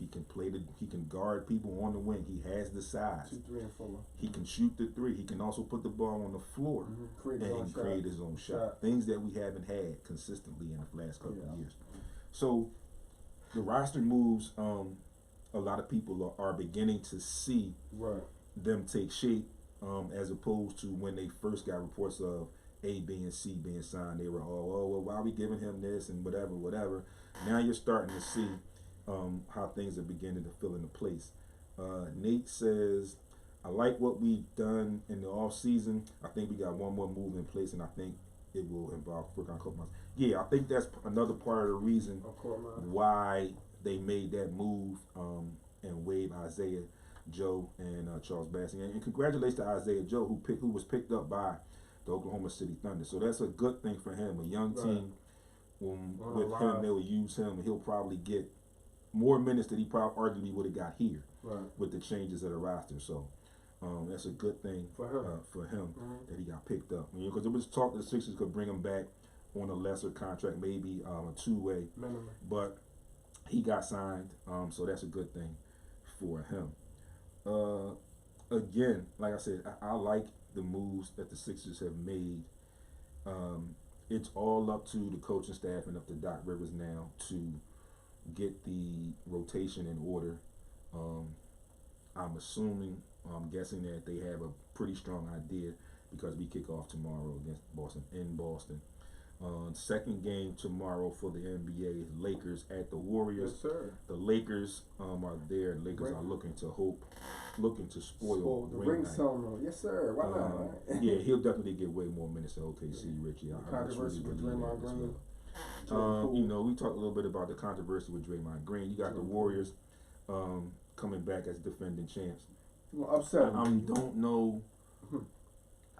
He can guard people on the wing. He has the size. 2, 3, and 4. He can shoot the three. He can also put the ball on the floor and create his own shot. Things that we haven't had consistently in the last couple of years. So the roster moves, a lot of people are beginning to see them take shape, as opposed to when they first got reports of A, B, and C being signed. They were all, well, why are we giving him this and whatever. Now you're starting to see how things are beginning to fill into place. Nate says, I like what we've done in the off season. I think we got one more move in place, and I think it will involve work on Coleman. Yeah, I think that's another part of the reason why they made that move and waived Isaiah Joe and Charles Bassey. And congratulations to Isaiah Joe, who was picked up by the Oklahoma City Thunder. So that's a good thing for him. A young team, with him, they will use him, and he'll probably get more minutes that he probably arguably would have got here with the changes of the roster. So that's a good thing for him that he got picked up. Because there was talk that the Sixers could bring him back on a lesser contract, maybe a 2-way, but he got signed, so that's a good thing for him. Again, like I said, I like the moves that the Sixers have made. It's all up to the coaching staff and up to Doc Rivers now to get the rotation in order. I'm guessing that they have a pretty strong idea because we kick off tomorrow against Boston in Boston. Second game tomorrow for the NBA is Lakers at the Warriors. Yes, sir. The Lakers are there. The Lakers are looking to spoil the ring ceremony. Yes, sir. Why not? Yeah, he'll definitely get way more minutes at OKC, Richie. I controversy with Draymond Green. We talked a little bit about the controversy with Draymond Green. You got the Warriors coming back as defending champs. Upset. I don't know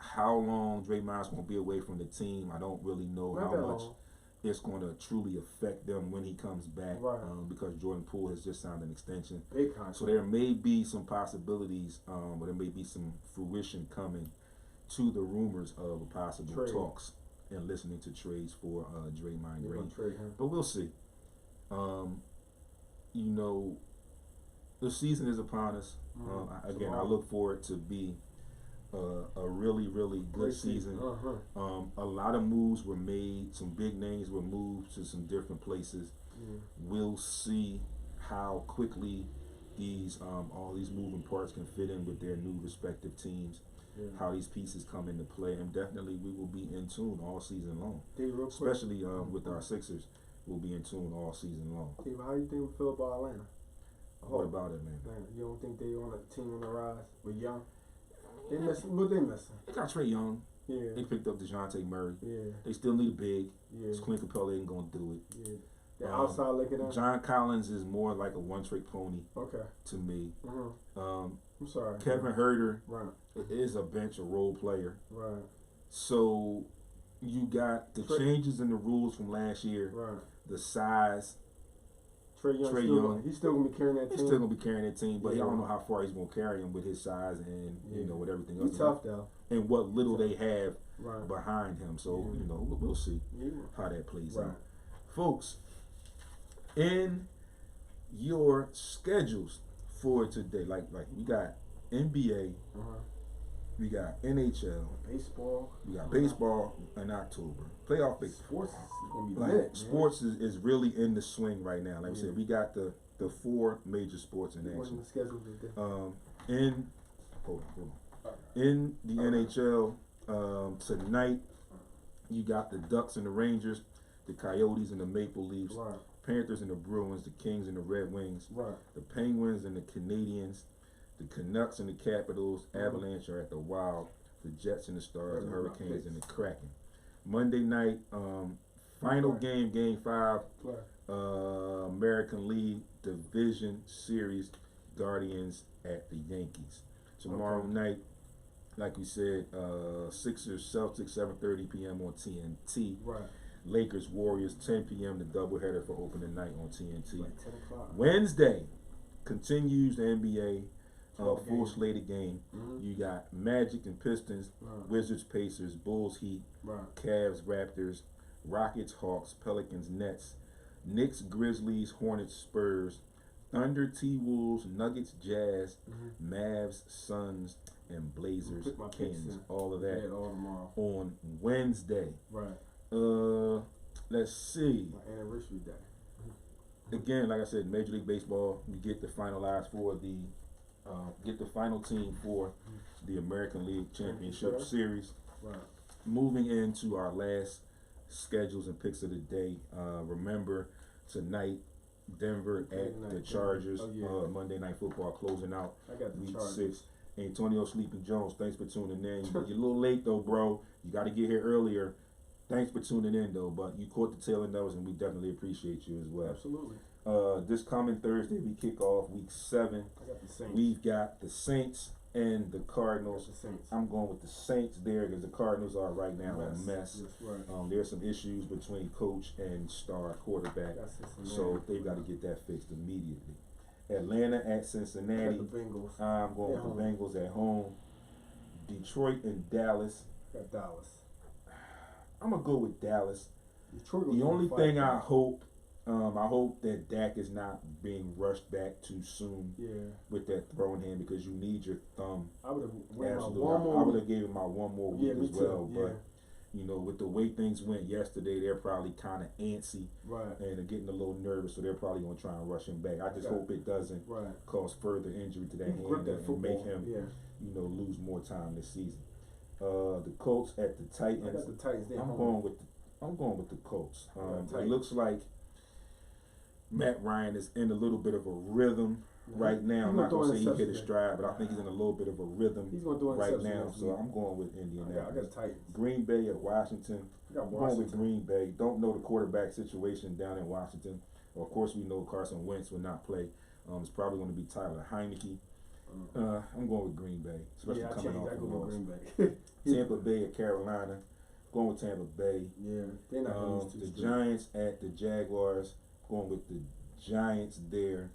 how long Draymond's going to be away from the team. I don't really know how much it's going to truly affect them when he comes back, because Jordan Poole has just signed an extension. So there may be some possibilities, or there may be some fruition coming to the rumors of possible talks and listening to trades for Draymond Green. But we'll see. The season is upon us. Again, I look for it to be a really, really good season. A lot of moves were made. Some big names were moved to some different places. We'll see how quickly these all these moving parts can fit in with their new respective teams. Yeah. How these pieces come into play, and definitely we will be in tune all season long. Especially with our Sixers, we'll be in tune all season long. Steve, how you think we feel about Atlanta? What about it, man? You don't think they on a team on the rise with Young? They missing. What they missing? They got Trae Young. Yeah. They picked up DeJounte Murray. Yeah. They still need a big. Yeah. Clint Capella ain't gonna do it. Yeah. The outside looking at John Collins is more like a one-trick pony. Okay. To me. Mm-hmm. I'm sorry. Kevin Huerter right. is a bench or role player. Right. So you got the changes in the rules from last year. Right. The size. Trae Young, he's still gonna be carrying that team. He's still gonna be carrying that team, but I don't know how far he's gonna carry him with his size and you know with everything else. He's tough though. And what little they have behind him, so you know we'll see how that plays out, folks. In your schedules for today, like we got NBA, we got NHL, baseball, we got baseball in October, playoff baseball. Sports is gonna be lit, sports is really in the swing right now. Like I said, we got the 4 major sports in action. In the NHL tonight, you got the Ducks and the Rangers, the Coyotes and the Maple Leafs, Panthers and the Bruins, the Kings and the Red Wings, the Penguins and the Canadiens, the Canucks and the Capitals, Avalanche are at the Wild, the Jets and the Stars, the Hurricanes and the Kraken. Monday night, final game, Game 5, American League Division Series, Guardians at the Yankees. Tomorrow night, like we said, Sixers, Celtics, 7:30 p.m. on TNT. Lakers, Warriors, 10 p.m. the doubleheader for opening night on TNT. Wednesday continues the NBA full slated game. You got Magic and Pistons, Wizards, Pacers, Bulls, Heat, Cavs, Raptors, Rockets, Hawks, Pelicans, Nets, Knicks, Grizzlies, Hornets, Spurs, Thunder, T-Wolves, Nuggets, Jazz, Mavs, Suns, and Blazers, Kings. All of that on Wednesday. Let's see. My anniversary day. Again, like I said, Major League Baseball, we get the finalized for the get the final team for the American League Championship Series. Moving into our last schedules and picks of the day. Remember tonight, Denver at the Chargers. Monday Night Football closing out week 6. Antonio Sleepy Jones, thanks for tuning in. You're a little late though, bro. You got to get here earlier. Thanks for tuning in though, but you caught the tail end of us, and we definitely appreciate you as well. Absolutely. This coming Thursday, we kick off week 7. I got the Saints. We've got the Saints and the Cardinals. I'm going with the Saints there because the Cardinals are right now a mess. There's some issues between coach and star quarterback, so they've got to get that fixed immediately. Atlanta at Cincinnati. I'm going with the Bengals at home. Detroit and Dallas. Got Dallas. I'm gonna go with Dallas. Detroit the only thing I hope that Dak is not being rushed back too soon with that throwing hand, because you need your thumb. I would have gave him my one more week as well. But you know, with the way things went yesterday, they're probably kind of antsy and they're getting a little nervous, so they're probably gonna try and rush him back. I just hope it doesn't cause further injury to that hand and make him lose more time this season. The Colts at the Titans. I got the Titans. I'm going with the Colts. It looks like Matt Ryan is in a little bit of a rhythm right now. I'm not going to say he hit a stride, but I think he's in a little bit of a rhythm right now. So I'm going with Indianapolis. I got the Titans. Green Bay at Washington. I'm going with Green Bay. Don't know the quarterback situation down in Washington. Well, of course, we know Carson Wentz will not play. It's probably going to be Tyler Heineke. I'm going with Green Bay, especially coming off the loss. Tampa Bay at Carolina. Going with Tampa Bay. Yeah, they're not going to lose the Giants at the Jaguars. Going with the Giants there.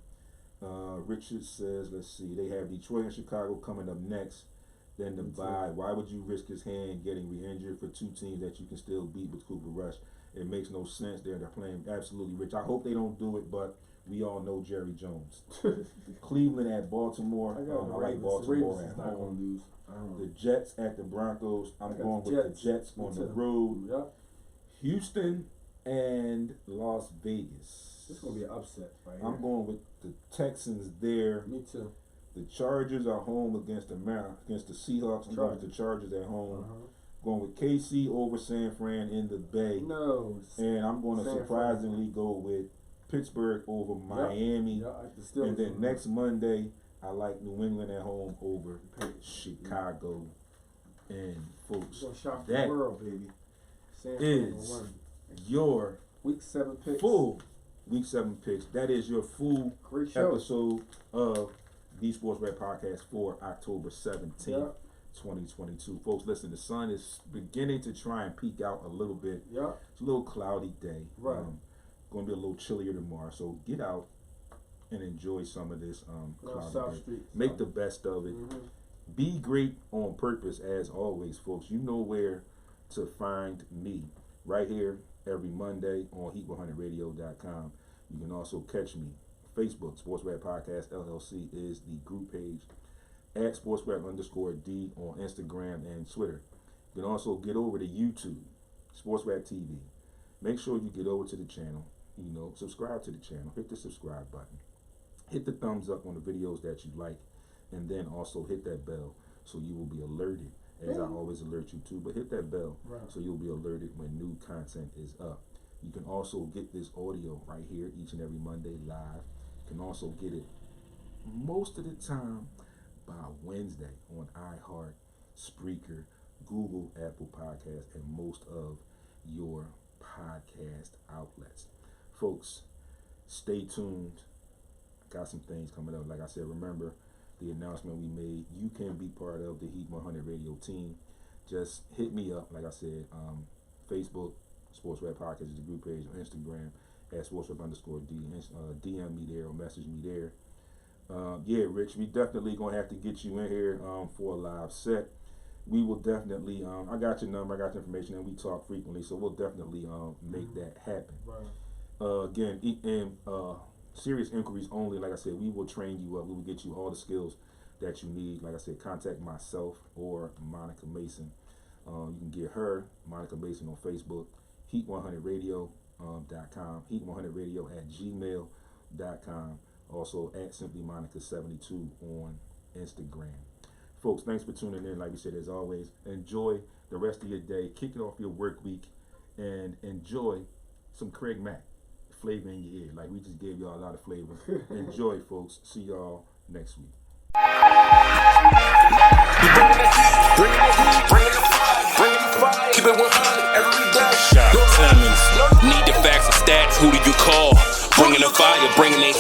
Richard says, let's see, they have Detroit and Chicago coming up next. Then the bye. Why would you risk his hand getting re-injured for 2 teams that you can still beat with Cooper Rush? It makes no sense there. They're playing absolutely rich. I hope they don't do it, but we all know Jerry Jones. Cleveland at Baltimore. I like Baltimore at home. The Jets at the Broncos. I'm going with the Jets on the road. Houston and Las Vegas. This is gonna be an upset, right? I'm going with the Texans there. Me too. The Chargers are home against the Seahawks. I'm going with the Chargers at home. Going with KC over San Fran in the Bay. No. And I'm going to surprisingly go with Pittsburgh over Miami. And then next Monday, I like New England at home over Chicago. And folks, that world, baby. is your Week 7 picks. full Week 7 picks. That is your full episode of the SportsRap Podcast for October 17th. 2022. Folks, listen, the sun is beginning to try and peek out a little bit. It's a little cloudy day. Going to be a little chillier tomorrow. So get out and enjoy some of this cloudy day. Make the best of it. Be great on purpose as always, folks. You know where to find me. Right here every Monday on heat100radio.com. You can also catch me. Facebook, SportsRap Podcast LLC is the group page. At SportsRap_D on Instagram and Twitter. You can also get over to YouTube, SportsRap TV. Make sure you get over to the channel. Subscribe to the channel. Hit the subscribe button. Hit the thumbs up on the videos that you like. And then also hit that bell so you will be alerted, as I always alert you to. But hit that bell so you'll be alerted when new content is up. You can also get this audio right here each and every Monday live. You can also get it most of the time by Wednesday on iHeart, Spreaker, Google, Apple Podcasts, and most of your podcast outlets. Folks, stay tuned. Got some things coming up. Like I said, remember the announcement we made. You can be part of the Heat 100 radio team. Just hit me up. Like I said, Facebook, SportsRap Podcast is the group page. On Instagram, at SportsRap_D. DM me there or message me there. Yeah, Rich, we definitely gonna have to get you in here for a live set. We will definitely. I got your number, I got your information, and we talk frequently, so we'll definitely make that happen. Again, serious inquiries only. Like I said, we will train you up. We will get you all the skills that you need. Like I said, contact myself or Monica Mason. You can get her, Monica Mason, on Facebook, heat100radio.com, heat100radio@gmail.com. Also at SimplyMonica72 on Instagram. Folks, thanks for tuning in. Like we said, as always, enjoy the rest of your day. Kick it off your work week and enjoy some Craig Mack flavor in your ear. Like we just gave y'all a lot of flavor. Enjoy, folks. See y'all next week. Keep it 100 every day. Shot Simmons. Need the facts and stats. Who do you call? Bringing the fire, bringing the heat.